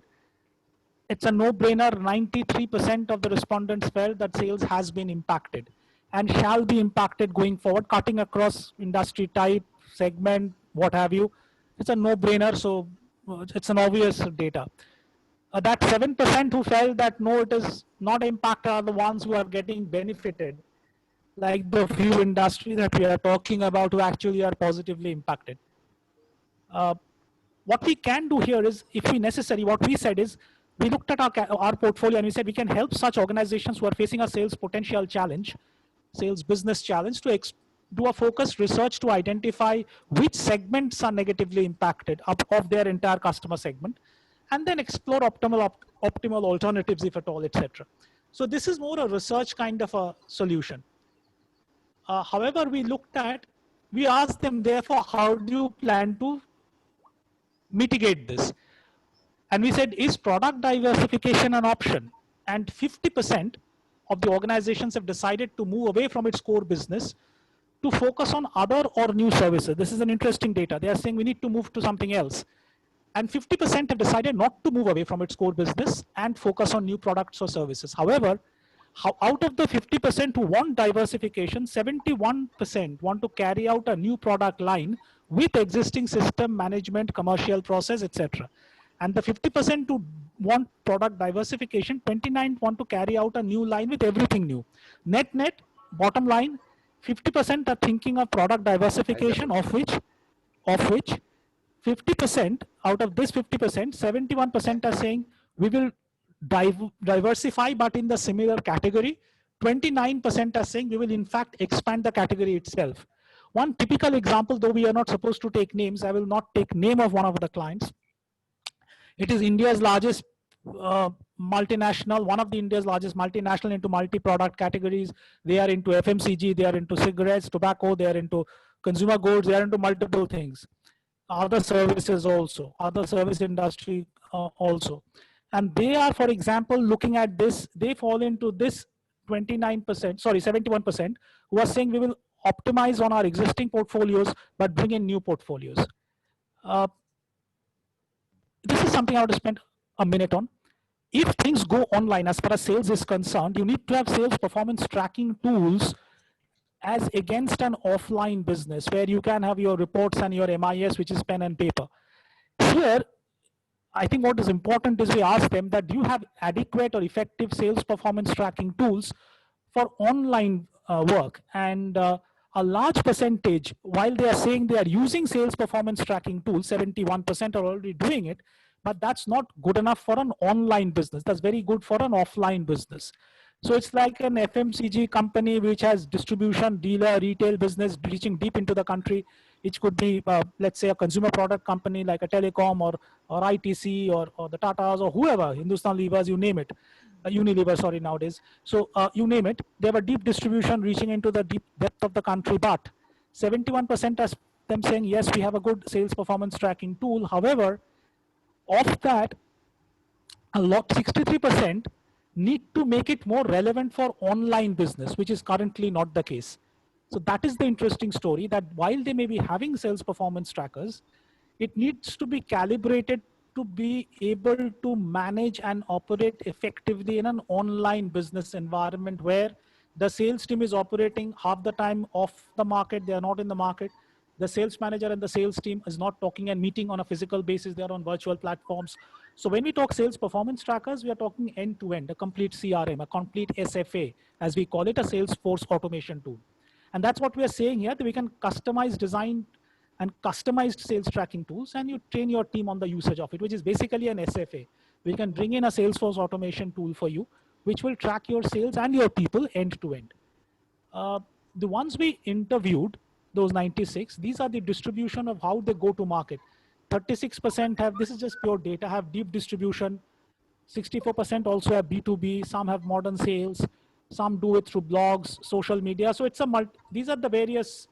it's a no-brainer. 93% of the respondents felt that sales has been impacted and shall be impacted going forward, cutting across industry type, segment, what have you. It's a no-brainer, so it's an obvious data. That 7% who felt that no, it is not impacted are the ones who are getting benefited, like the few industry that we are talking about who actually are positively impacted. What we can do here is, if we necessary, what we said is, we looked at our portfolio and we said we can help such organizations who are facing a sales potential challenge, sales business challenge, to do a focused research to identify which segments are negatively impacted of their entire customer segment, and then explore optimal alternatives, if at all, etc. So this is more a research kind of a solution. However, we asked them, therefore, how do you plan to mitigate this? And we said, is product diversification an option? And 50% of the organizations have decided to move away from its core business to focus on other or new services. This is an interesting data. They are saying we need to move to something else. And 50% have decided not to move away from its core business and focus on new products or services. However, out of the 50% who want diversification, 71% want to carry out a new product line with existing system management, commercial process, etc. And the 50% who want product diversification, 29 want to carry out a new line with everything new. Net, bottom line, 50% are thinking of product diversification, of which 50%, out of this 50%, 71% are saying we will diversify, but in the similar category. 29% are saying we will in fact expand the category itself. One typical example, though we are not supposed to take names, I will not take name of one of the clients. It is India's largest multinational, one of the India's largest multinational into multi-product categories. They are into FMCG, they are into cigarettes, tobacco, they are into consumer goods, they are into multiple things. Other services also, other service industry also. And they are, for example, looking at this, they fall into this 71%, who are saying we will optimize on our existing portfolios, but bring in new portfolios. This is something I want to spend a minute on. If things go online, as far as sales is concerned, you need to have sales performance tracking tools as against an offline business where you can have your reports and your MIS, which is pen and paper. Here, I think what is important is we ask them that do you have adequate or effective sales performance tracking tools for online work? And a large percentage, while they are saying they are using sales performance tracking tools, 71% are already doing it, but that's not good enough for an online business. That's very good for an offline business. So it's like an FMCG company which has distribution, dealer, retail business reaching deep into the country. It could be, let's say, a consumer product company like a telecom or ITC or the Tatas or whoever, Hindustan Levers, you name it. Unilever, sorry, nowadays. So you name it. They have a deep distribution reaching into the deep depth of the country, but 71% as them saying, yes, we have a good sales performance tracking tool. However, of that, a lot, 63% need to make it more relevant for online business, which is currently not the case. So that is the interesting story, that while they may be having sales performance trackers, it needs to be calibrated to be able to manage and operate effectively in an online business environment where the sales team is operating half the time off the market. They are not in the market. The sales manager and the sales team is not talking and meeting on a physical basis. They are on virtual platforms. So when we talk sales performance trackers, we are talking end to end, a complete CRM, a complete SFA, as we call it, a Salesforce automation tool. And that's what we are saying here, that we can customize, design and customized sales tracking tools, and you train your team on the usage of it, which is basically an SFA. We can bring in a Salesforce automation tool for you, which will track your sales and your people end to end. The ones we interviewed, those 96, these are the distribution of how they go to market. 36% have, this is just pure data, have deep distribution. 64% also have B2B, some have modern sales, some do it through blogs, social media. So it's these are the various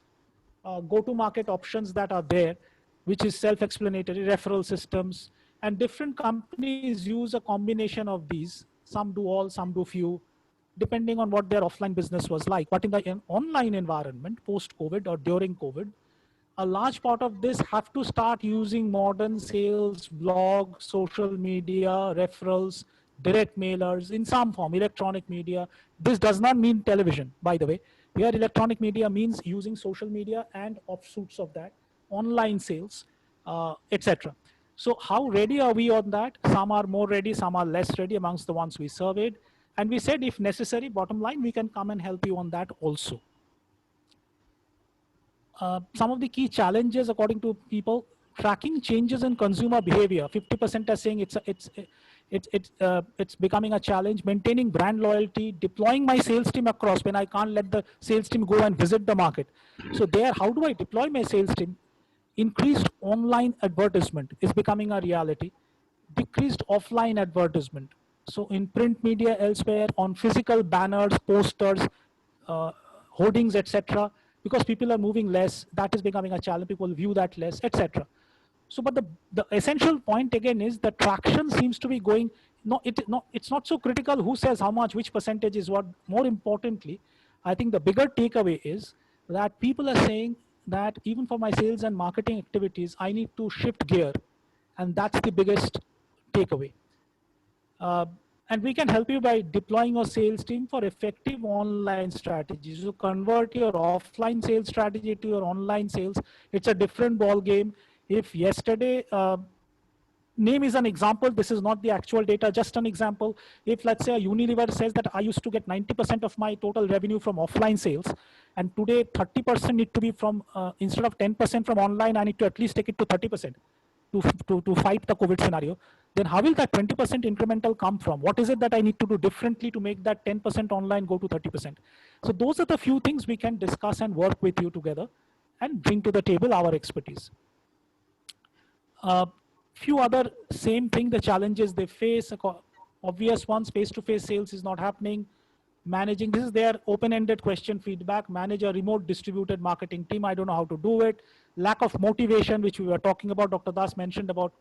go-to-market options that are there, which is self-explanatory, referral systems, and different companies use a combination of these. Some do all, some do few, depending on what their offline business was like. But in the online environment, post-COVID or during COVID, a large part of this have to start using modern sales, blog, social media, referrals, direct mailers in some form, electronic media. This does not mean television, by the way. Here, electronic media means using social media and offshoots of that, online sales, etc. So how ready are we on that? Some are more ready, some are less ready amongst the ones we surveyed. And we said, if necessary, bottom line, we can come and help you on that also. Some of the key challenges, according to people, tracking changes in consumer behavior. 50% are saying it's becoming a challenge. Maintaining brand loyalty, deploying my sales team across when I can't let the sales team go and visit the market. So there, how do I deploy my sales team? Increased online advertisement is becoming a reality. Decreased offline advertisement. So in print media, elsewhere, on physical banners, posters, hoardings, etc. Because people are moving less, that is becoming a challenge. People view that less, etc. So, but the essential point again is the traction seems to be going. It's not so critical who says how much, which percentage is what. More importantly, I think the bigger takeaway is that people are saying that even for my sales and marketing activities, I need to shift gear, and that's the biggest takeaway. And we can help you by deploying your sales team for effective online strategies. So convert your offline sales strategy to your online sales. It's a different ball game. If yesterday, name is an example, this is not the actual data, just an example. If let's say a Unilever says that I used to get 90% of my total revenue from offline sales, and today 30% need to be from, instead of 10% from online, I need to at least take it to 30%. To fight the COVID scenario, then how will that 20% incremental come from? What is it that I need to do differently to make that 10% online go to 30%? So those are the few things we can discuss and work with you together and bring to the table our expertise. Few other same thing, the challenges they face, obvious ones, face-to-face sales is not happening. Managing, this is their open-ended question feedback, manage a remote distributed marketing team. I don't know how to do it. Lack of motivation, which we were talking about, Dr. Das mentioned about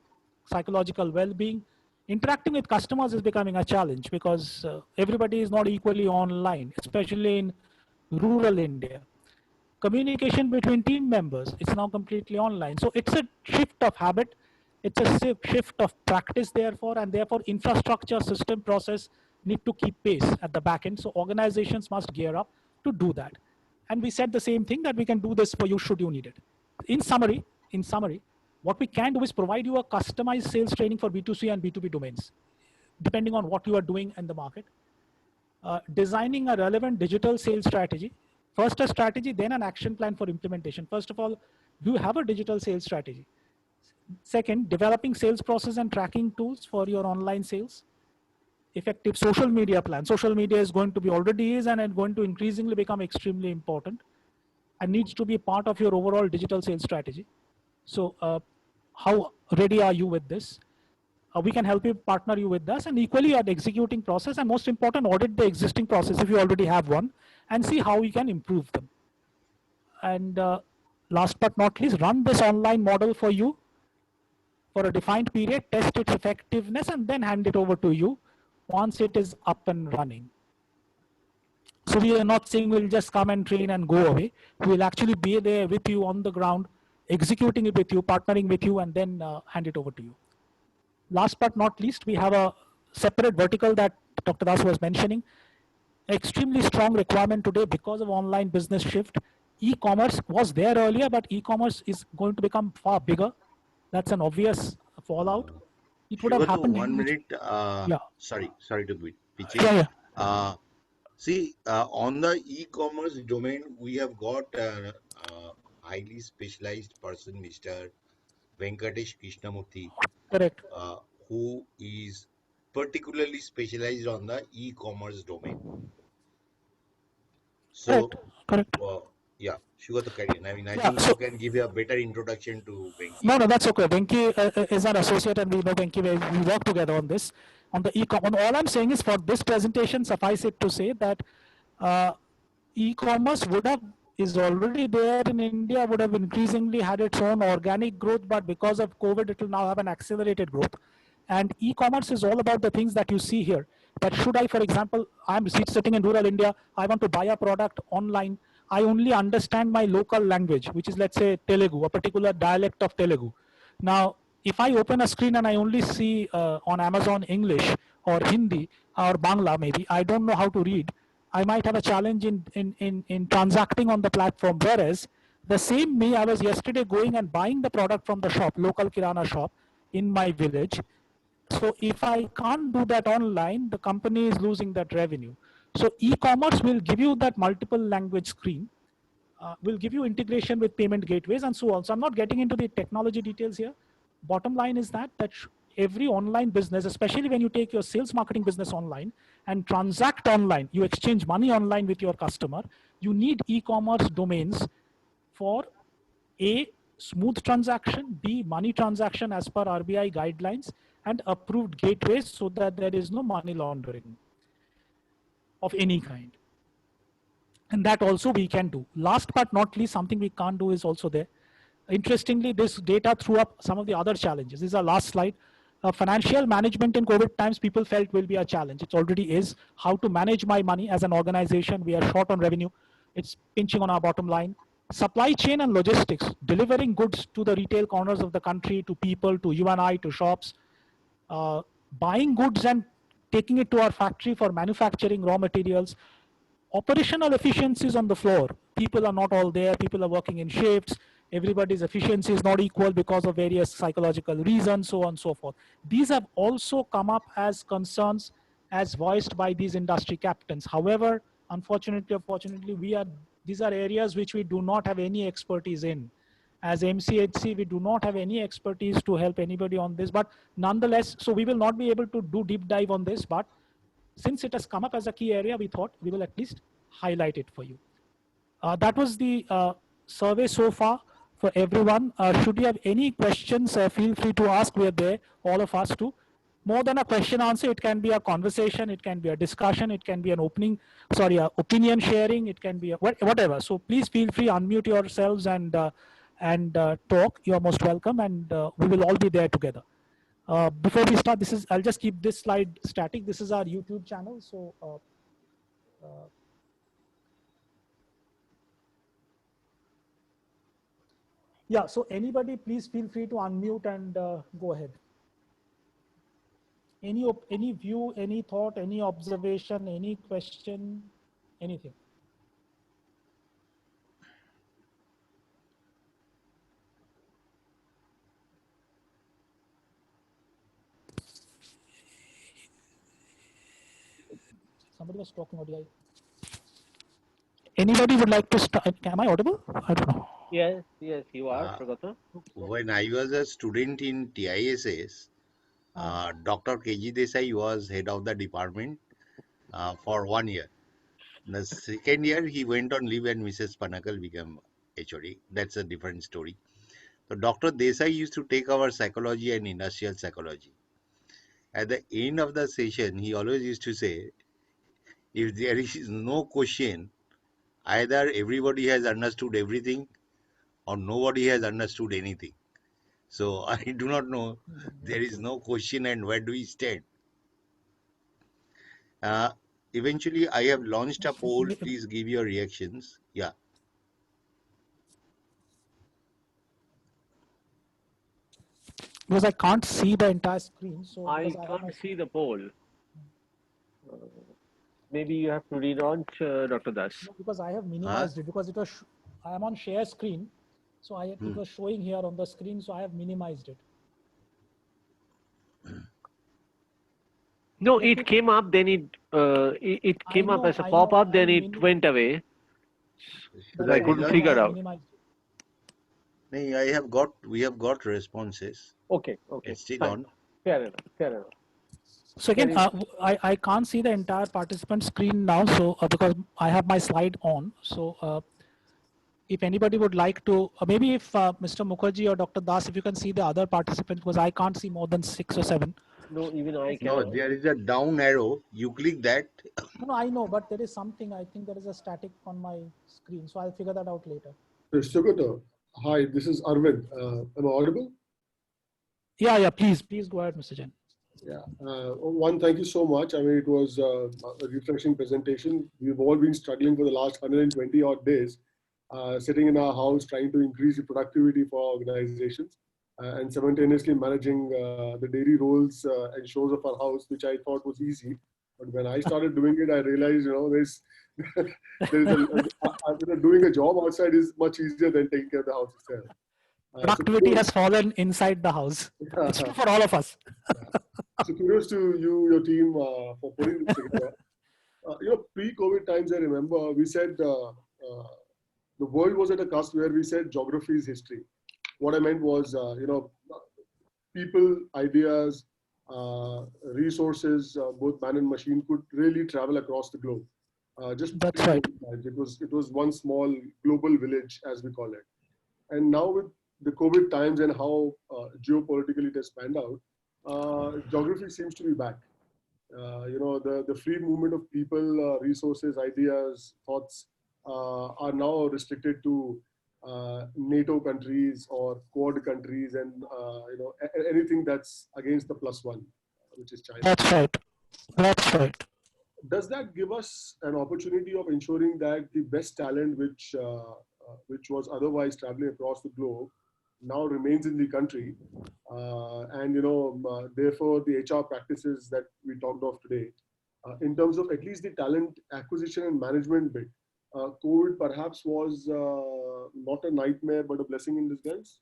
psychological well-being. Interacting with customers is becoming a challenge because everybody is not equally online, especially in rural India. Communication between team members, it's now completely online. So it's a shift of habit. It's a shift of practice, therefore, and therefore infrastructure, system, process need to keep pace at the back end. So organizations must gear up to do that. And we said the same thing, that we can do this for you should you need it. In summary, what we can do is provide you a customized sales training for B2C and B2B domains, depending on what you are doing in the market. Designing a relevant digital sales strategy. First a strategy, then an action plan for implementation. First of all, do you have a digital sales strategy? Second, developing sales process and tracking tools for your online sales. effective social media plan. Social media is going to be already is and it's going to increasingly become extremely important and needs to be part of your overall digital sales strategy. So how ready are you with this? We can help you, partner you with us, and equally at executing process, and most important, audit the existing process if you already have one and see how we can improve them. And last but not least, run this online model for you for a defined period, test its effectiveness, and then hand it over to you once it is up and running. So we are not saying we'll just come and train and go away. We'll actually be there with you on the ground, executing it with you, partnering with you, and then hand it over to you. Last but not least, we have a separate vertical that Dr. Das was mentioning. Extremely strong requirement today because of online business shift. E-commerce was there earlier, but e-commerce is going to become far bigger. That's an obvious fallout. It would have happened. 1 minute. Yeah. Sorry to be pitching. Yeah. See, on the e-commerce domain, we have got a highly specialized person, Mr. Venkatesh Krishnamurthy. Correct. Who is particularly specialized on the e-commerce domain. So, correct. Yeah, Shugata Karian. I mean, I think you can give a better introduction to Venki. No, that's okay. Venki is our associate, and we know Venki. We work together on this. On the e-commerce, all I'm saying is for this presentation, suffice it to say that e-commerce is already there in India, would have increasingly had its own organic growth, but because of COVID, it will now have an accelerated growth. And e-commerce is all about the things that you see here. But should I, for example, I'm sitting in rural India, I want to buy a product online. I only understand my local language, which is, let's say, Telugu, a particular dialect of Telugu. Now, if I open a screen and I only see on Amazon English or Hindi or Bangla, maybe, I don't know how to read, I might have a challenge in transacting on the platform. Whereas the same me, I was yesterday going and buying the product from the shop, local Kirana shop in my village. So if I can't do that online, the company is losing that revenue. So e-commerce will give you that multiple language screen, will give you integration with payment gateways and so on. So I'm not getting into the technology details here. Bottom line is that every online business, especially when you take your sales marketing business online and transact online, you exchange money online with your customer, you need e-commerce domains for A, smooth transaction, B, money transaction as per RBI guidelines, and approved gateways so that there is no money laundering of any kind. And that also we can do. Last but not least, something we can't do is also there. Interestingly, this data threw up some of the other challenges. This is our last slide. Financial management in COVID times, people felt will be a challenge. It already is. How to manage my money as an organization. We are short on revenue. It's pinching on our bottom line. Supply chain and logistics, delivering goods to the retail corners of the country, to people, to you and I, to shops. Buying goods and taking it to our factory for manufacturing raw materials. Operational efficiencies on the floor. People are not all there. People are working in shifts. Everybody's efficiency is not equal because of various psychological reasons, so on and so forth. These have also come up as concerns as voiced by these industry captains. However, unfortunately or fortunately, these are areas which we do not have any expertise in. As MCHC, we do not have any expertise to help anybody on this, but nonetheless, so we will not be able to do deep dive on this, but since it has come up as a key area, we thought we will at least highlight it for you. That was the survey so far for everyone. Should you have any questions, feel free to ask. We are there, all of us too. More than a question answer, it can be a conversation, it can be a discussion, it can be an opinion sharing, it can be whatever. So please feel free, unmute yourselves and talk. You are most welcome, and we will all be there together. Before we start, I'll just keep this slide static. This is our YouTube channel. So yeah, so anybody, please feel free to unmute and go ahead. Any view, any thought, any observation, any question, anything. Somebody was talking audio. Anybody would like to start? Am I audible? I don't know. Yes, you are, Pragata. When I was a student in TISS, Dr. KG Desai was head of the department for 1 year. The second year, he went on leave and Mrs. Panakal became HOD. That's a different story. So Dr. Desai used to take our psychology and industrial psychology. At the end of the session, he always used to say, if there is no question, either everybody has understood everything or nobody has understood anything. So I do not know. There is no question and where do we stand? Eventually, I have launched a poll. Please give your reactions. Yeah. Because I can't see the entire screen. So I can't see the poll. Maybe you have to relaunch, Dr. Das. No, because I have minimized it because it was I am on share screen, so it was showing here on the screen, so I have minimized it. No, it came up, then it came up as a pop-up, then it went away. I couldn't figure out. We have got responses. Okay. It's still fine. on. Fair enough. So again, I can't see the entire participant screen now, so because I have my slide on. So if anybody would like to, maybe if Mr. Mukherjee or Dr. Das, if you can see the other participants, because I can't see more than 6 or 7. No, even I can. No, there is a down arrow. You click that. No, I know, but there is something. I think there is a static on my screen, so I'll figure that out later. Sugata, hi, this is Arvind. Am I audible? Yeah, please go ahead, Mr. Jain. Yeah, thank you so much. I mean, it was a refreshing presentation. We've all been struggling for the last 120 odd days, sitting in our house, trying to increase the productivity for organizations and simultaneously managing the daily roles and shows of our house, which I thought was easy. But when I started doing it, I realized, doing a job outside is much easier than taking care of the house itself. Productivity has fallen inside the house. It's true for all of us. So kudos to you, your team, for putting this together. Pre-COVID times, I remember we said the world was at a cusp where we said geography is history. What I meant was, people, ideas, resources, both man and machine, could really travel across the globe. That's right. It was one small global village, as we call it. And now with the COVID times and how geopolitically it has panned out, geography seems to be back. The free movement of people, resources, ideas, thoughts are now restricted to NATO countries or Quad countries, and anything that's against the +1, which is China. That's right. Does that give us an opportunity of ensuring that the best talent, which was otherwise traveling across the globe, now remains in the country, and therefore the HR practices that we talked of today, in terms of at least the talent acquisition and management bit, COVID perhaps was not a nightmare but a blessing in disguise?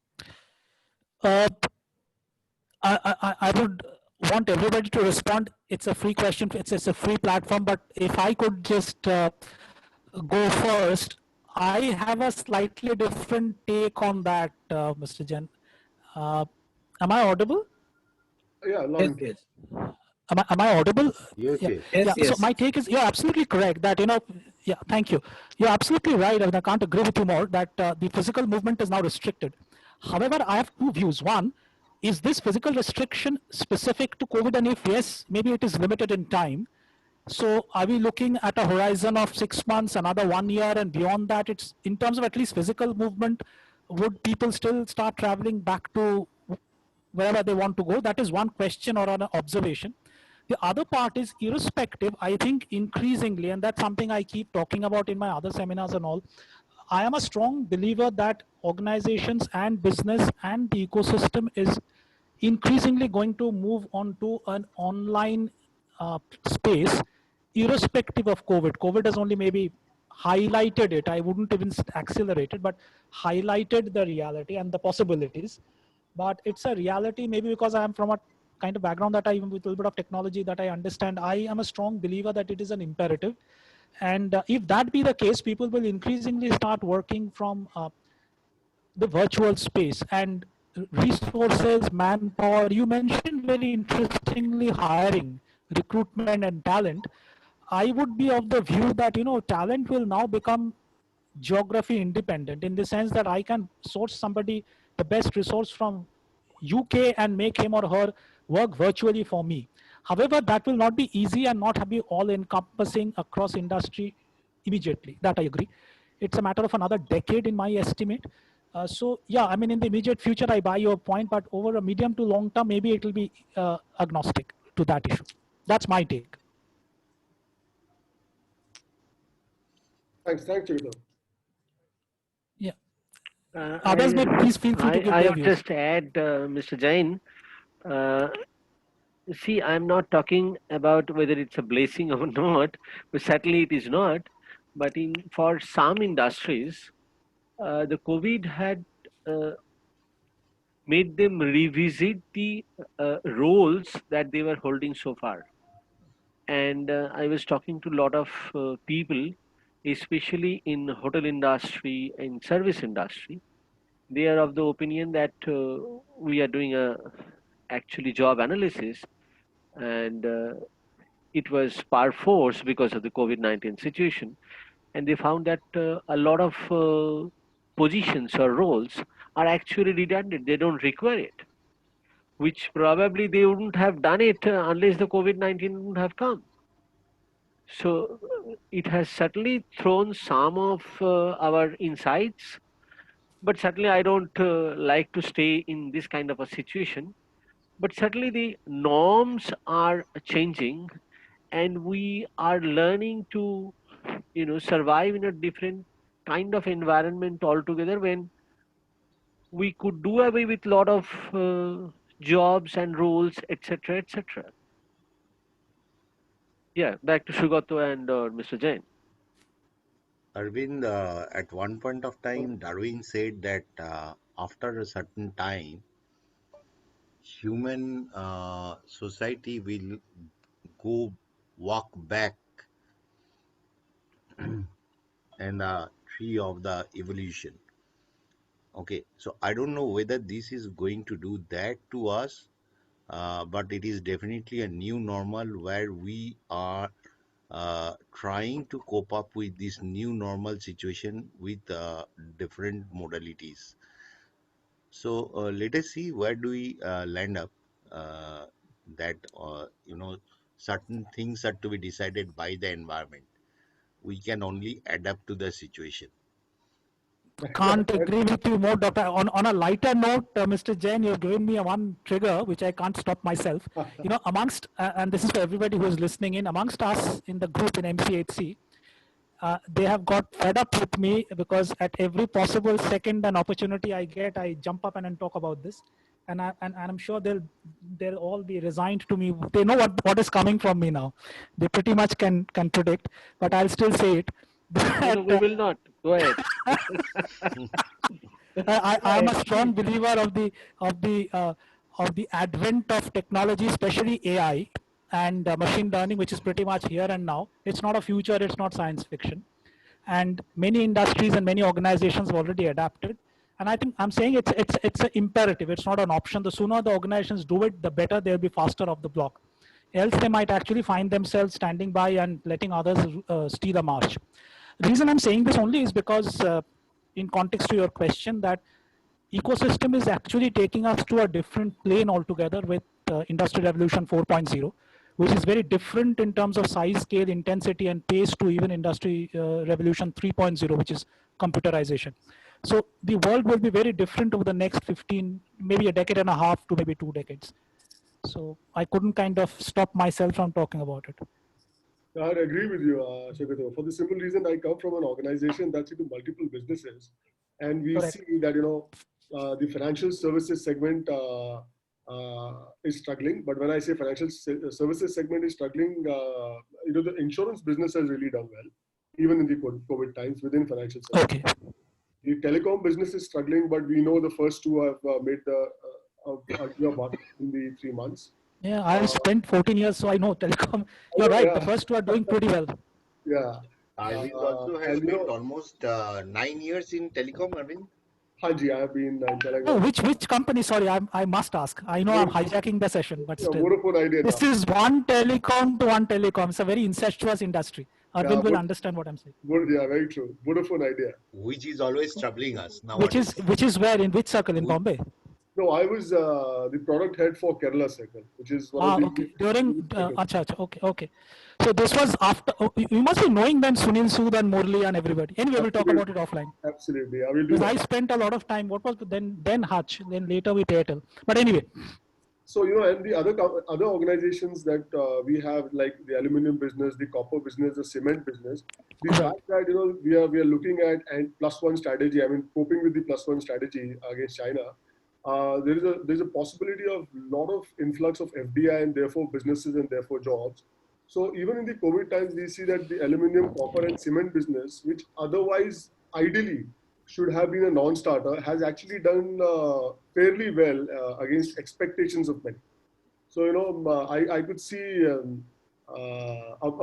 I would want everybody to respond. It's a free question. It's a free platform. But if I could just go first, I have a slightly different take on that, Mr. Jain. Am I audible? Yeah, yes. Am I audible? Yes. So my take is, you're absolutely correct that, thank you. You're absolutely right. I can't agree with you more that the physical movement is now restricted. However, I have two views. One, is this physical restriction specific to COVID? And if yes, maybe it is limited in time. So are we looking at a horizon of 6 months, another 1 year, and beyond that, it's in terms of at least physical movement, would people still start traveling back to wherever they want to go? That is one question or an observation. The other part is irrespective, I think increasingly, and that's something I keep talking about in my other seminars and all, I am a strong believer that organizations and business and the ecosystem is increasingly going to move on to an online space, irrespective of COVID. COVID has only maybe highlighted it. I wouldn't even accelerate it, but highlighted the reality and the possibilities. But it's a reality, maybe because I am from a kind of background that with a little bit of technology that I understand. I am a strong believer that it is an imperative. And if that be the case, people will increasingly start working from the virtual space. And resources, manpower. You mentioned very interestingly hiring, recruitment and talent. I would be of the view that, talent will now become geography independent, in the sense that I can source somebody, the best resource from UK, and make him or her work virtually for me. However, that will not be easy and not be all encompassing across industry immediately. That I agree. It's a matter of another decade in my estimate. So yeah, I mean, in the immediate future, I buy your point, but over a medium to long term, maybe it will be agnostic to that issue. That's my take. Thanks, Chirito. Yeah. Others may please feel free to give I their would views. just add, Mr. Jain, see, I'm not talking about whether it's a blessing or not, but certainly it is not. But for some industries, the COVID had made them revisit the roles that they were holding so far. And I was talking to a lot of people, especially in hotel industry and service industry. They are of the opinion that we are doing a actually job analysis, and it was par force because of the COVID-19 situation, and they found that a lot of positions or roles are actually redundant. They don't require it, which probably they wouldn't have done it unless the COVID-19 wouldn't have come. So it has certainly thrown some of our insights, but certainly I don't like to stay in this kind of a situation. But certainly the norms are changing, and we are learning to, survive in a different kind of environment altogether, when we could do away with a lot of jobs and roles, etc., etc. Yeah, back to Sugato and Mr. Jain. Arvind, at one point of time, Darwin said that after a certain time, human society will go walk back and the tree of the evolution. Okay, so I don't know whether this is going to do that to us, but it is definitely a new normal where we are trying to cope up with this new normal situation with different modalities. So let us see where do we land up. That certain things are to be decided by the environment. We can only adapt to the situation. Can't agree with you more, Doctor. On a lighter note, Mr. Jain, you've given me one trigger which I can't stop myself. Amongst, and this is for everybody who is listening in, amongst us in the group in MCHC, they have got fed up with me because at every possible second and opportunity I get, I jump up and talk about this. And I'm sure they'll all be resigned to me. They know what is coming from me now. They pretty much can predict, but I'll still say it. No, we will not. Go ahead. I am a strong believer of the advent of technology, especially AI and machine learning, which is pretty much here and now. It's not a future, it's not science fiction. And many industries and many organizations have already adapted. And I think I'm saying it's an imperative. It's not an option. The sooner the organizations do it, the better they'll be faster off the block. Else they might actually find themselves standing by and letting others steal a march. The reason I'm saying this only is because in context to your question, that ecosystem is actually taking us to a different plane altogether with Industrial Revolution 4.0, which is very different in terms of size, scale, intensity, and pace to even Industry Revolution 3.0, which is computerization. So the world will be very different over the next 15, maybe a decade and a half to maybe 2 decades. So I couldn't kind of stop myself from talking about it. I agree with you, Sugato. For the simple reason, I come from an organization that's into multiple businesses, and we Correct. see that the financial services segment is struggling. But when I say financial services segment is struggling, the insurance business has really done well, even in the COVID times within financial services. Okay. The telecom business is struggling, but we know the first two have made the year buck in the 3 months. Yeah, I have spent 14 years, so I know telecom. You're right. Yeah. The first two are doing pretty well. Yeah. Arvind also has spent almost 9 years in telecom, Arvind. Haji, I have been in Oh, Telangana. which company? Sorry, I must ask. I know I'm hijacking the session, but Yeah, still. Vodafone Idea This now. is one telecom to one telecom. It's a very incestuous industry. Arvind Yeah, will understand what I'm saying. yeah, very true. Vodafone Idea. Which is always troubling us Which nowadays. is where, in which circle in Bombay? No, I was the product head for Kerala Circle, which is one of the Okay. During circles. acha, acha, okay. So this was after. You must be knowing then Sunil Sood and Murli and everybody. Anyway, we'll talk about it offline. Absolutely, I will do Because I that. spent a lot of time. What was then Hutch, then later with Airtel. But anyway. So and the other organizations that we have, like the aluminum business, the copper business, the cement business, the fact that we are looking at and plus one strategy. I mean, coping with the plus one strategy against China. There's a possibility of lot of influx of FDI and therefore businesses and therefore jobs. So even in the COVID times, we see that the aluminum, copper, and cement business, which otherwise ideally should have been a non-starter, has actually done fairly well against expectations of many. So I could see a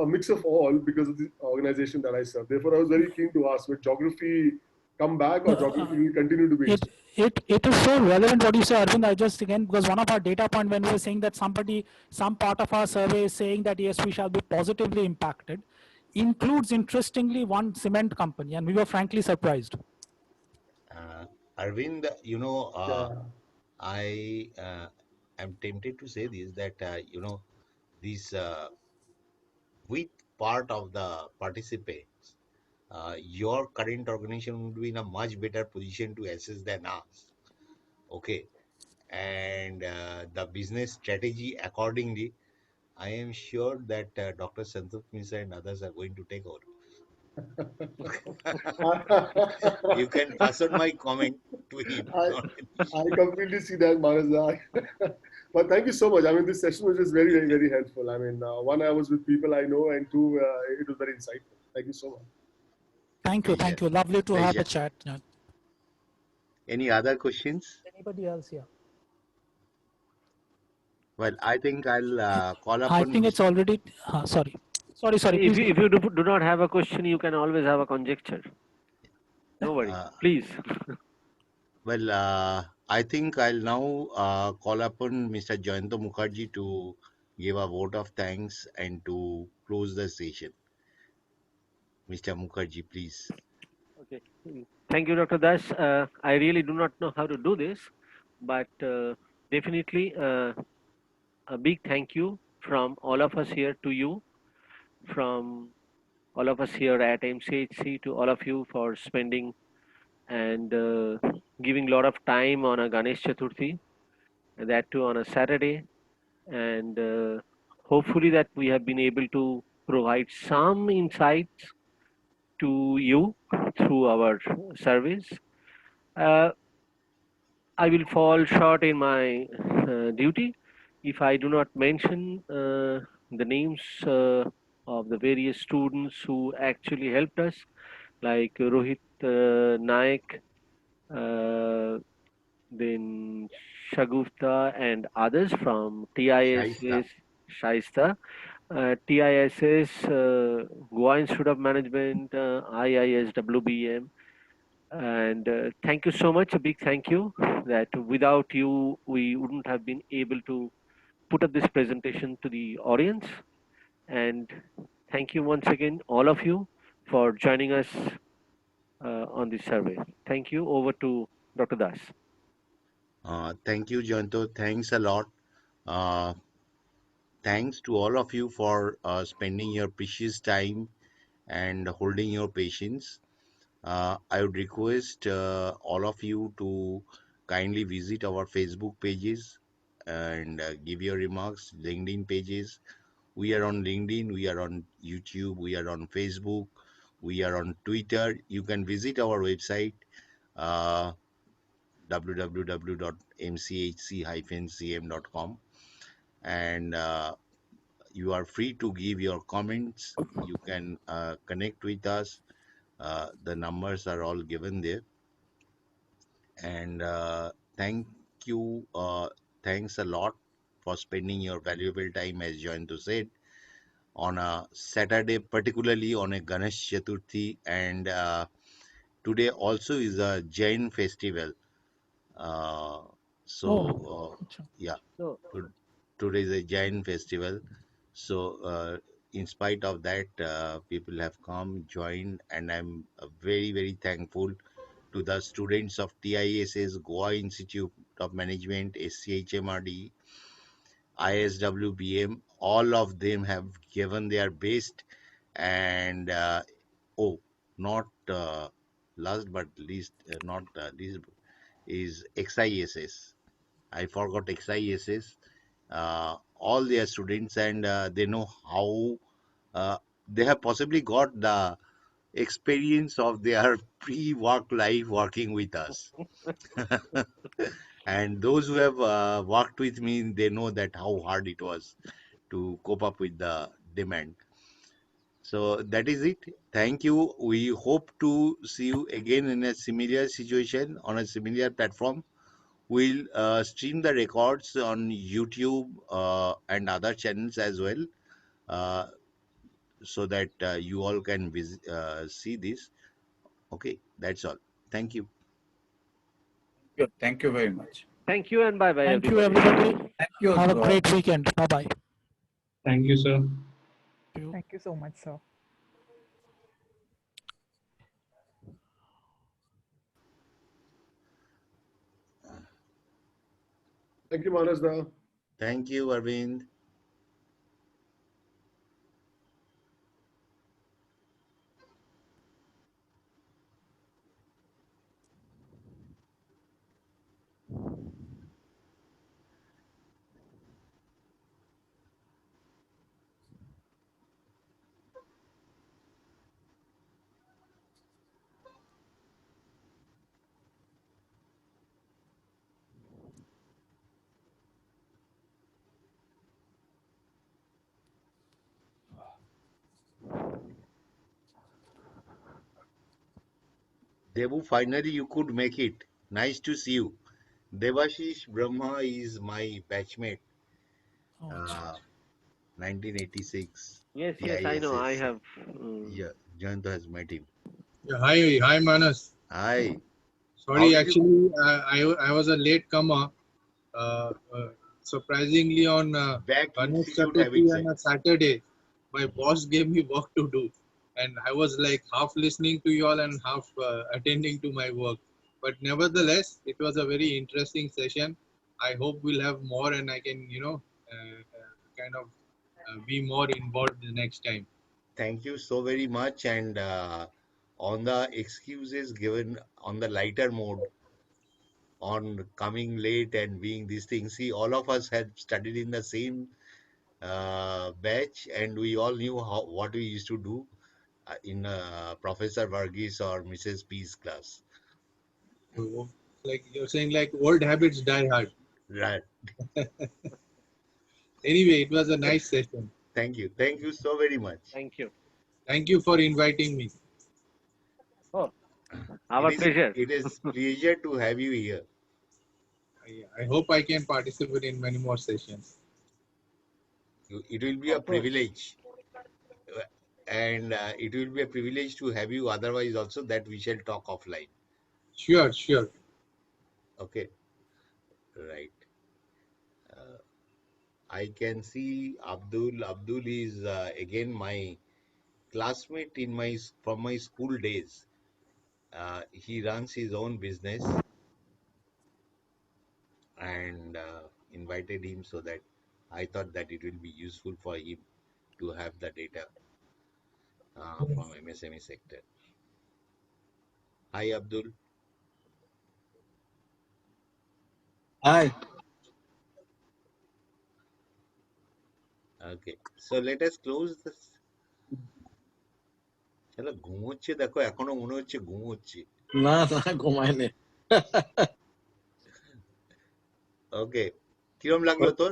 mix of all because of the organization that I serve. Therefore, I was very keen to ask: will geography come back, or geography will continue to be? It is so relevant what you say, Arvind. I just again, because one of our data point when we were saying that some part of our survey is saying that yes, we shall be positively impacted, includes interestingly one cement company, and we were frankly surprised. Arvind, I am tempted to say this, that this with part of the participants, your current organization would be in a much better position to assess than us. Okay. And the business strategy accordingly, I am sure that Dr. Santosh Misra and others are going to take over. You can pass on my comment to him. I completely see that, Maharaj. But thank you so much. I mean, this session was just very, very, very helpful. I mean, one, I was with people I know, and two, it was very insightful. Thank you so much. Thank you. Lovely to have a chat. Any other questions? Anybody else here? Well, I think I'll call upon. I think it's already. Sorry. If you do not have a question, you can always have a conjecture. No worry, please. Well, I think I'll now call upon Mr. Jayanto Mukherjee to give a vote of thanks and to close the session. Mr. Mukherjee, please. Okay. Thank you, Dr. Das. I really do not know how to do this, but definitely a big thank you from all of us here to you, from all of us here at MCHC to all of you for spending and giving a lot of time on a Ganesh Chaturthi, and that too on a Saturday. And hopefully that we have been able to provide some insights to you through our service. I will fall short in my duty if I do not mention the names of the various students who actually helped us, like Rohit Naik, then Shagufta and others from TISS, Shaista, TISS, Goa Institute of Management, IIS, WBM. And thank you so much, a big thank you, that without you, we wouldn't have been able to put up this presentation to the audience. And thank you once again, all of you, for joining us on this survey. Thank you. Over to Dr. Das. Thank you, Jayanto. Thanks a lot. Thanks to all of you for spending your precious time and holding your patience. I would request all of you to kindly visit our Facebook pages and give your remarks, LinkedIn pages. We are on LinkedIn, we are on YouTube, we are on Facebook, we are on Twitter. You can visit our website, www.mchc-cm.com, and you are free to give your comments. You can connect with us. The numbers are all given there. And thank you. Thanks a lot for spending your valuable time, as Jayanto said, on a Saturday, particularly on a Ganesh Chaturthi, and today also is a Jain festival. Uh, yeah, No. today is a Jain festival. So in spite of that, people have come, joined, and I'm very, very thankful to the students of TISS, Goa Institute of Management, SCHMRD, ISWBM. All of them have given their best, and not last but least, not least is XISS. I forgot XISS. All their students, and they know how they have possibly got the experience of their pre-work life working with us. And those who have worked with me, they know that how hard it was to cope up with the demand. So that is it. Thank you. We hope to see you again in a similar situation on a similar platform. We'll stream the records on YouTube and other channels as well, uh, so that you all can see this. Okay, that's all. Thank you. Thank you very much. Thank you and bye-bye, Thank you, everybody. everybody. Thank you. Have a great weekend. Bye-bye. Thank you, sir. Thank you so much, sir. Thank you, Manas Da. Thank you, Arvind. Devu, finally you could make it. Nice to see you. Devashish Brahma is my batchmate. 1986. Yes, I know. I TISS. have. Yeah, Jayanta has met him. Yeah, hi, Manas. Hi. Sorry, actually, I was a late comer. Surprisingly, on Ganesh Chaturthi and a Saturday, my boss gave me work to do, and I was like half listening to you all and half attending to my work. But nevertheless, it was a very interesting session. I hope we'll have more, and I can, kind of be more involved the next time. Thank you so very much. And on the excuses given on the lighter mode, on coming late and being these things, see, all of us had studied in the same batch, and we all knew what we used to do in Professor Varghese or Mrs. P's class. So, like you're saying, like old habits die hard. Right. Anyway, it was a nice session. Thank you. Thank you so very much. Thank you. Thank you for inviting me. Oh, our pleasure. It is pleasure to have you here. I hope I can participate in many more sessions. It will be a privilege. And it will be a privilege to have you otherwise also, that we shall talk offline. Sure. Okay. Right. I can see Abdul. Abdul is again my classmate from my school days. He runs his own business, and invited him so that I thought that it will be useful for him to have the data from MSME sector. Hi, Abdul. Hi. Okay, so let us close this. চলো ঘুমোচ্ছে, দেখো এখনো মনে হচ্ছে ঘুমোচ্ছে। না ঘুমায়নি। ওকে, কিরম লাগলো তোর?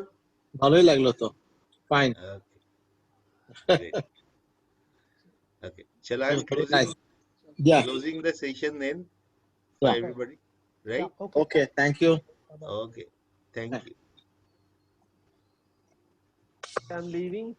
ভালোই লাগলো তো, fine. Okay, shall I closing the session then for everybody, right? Okay, thank you. Okay, thank you. I'm leaving.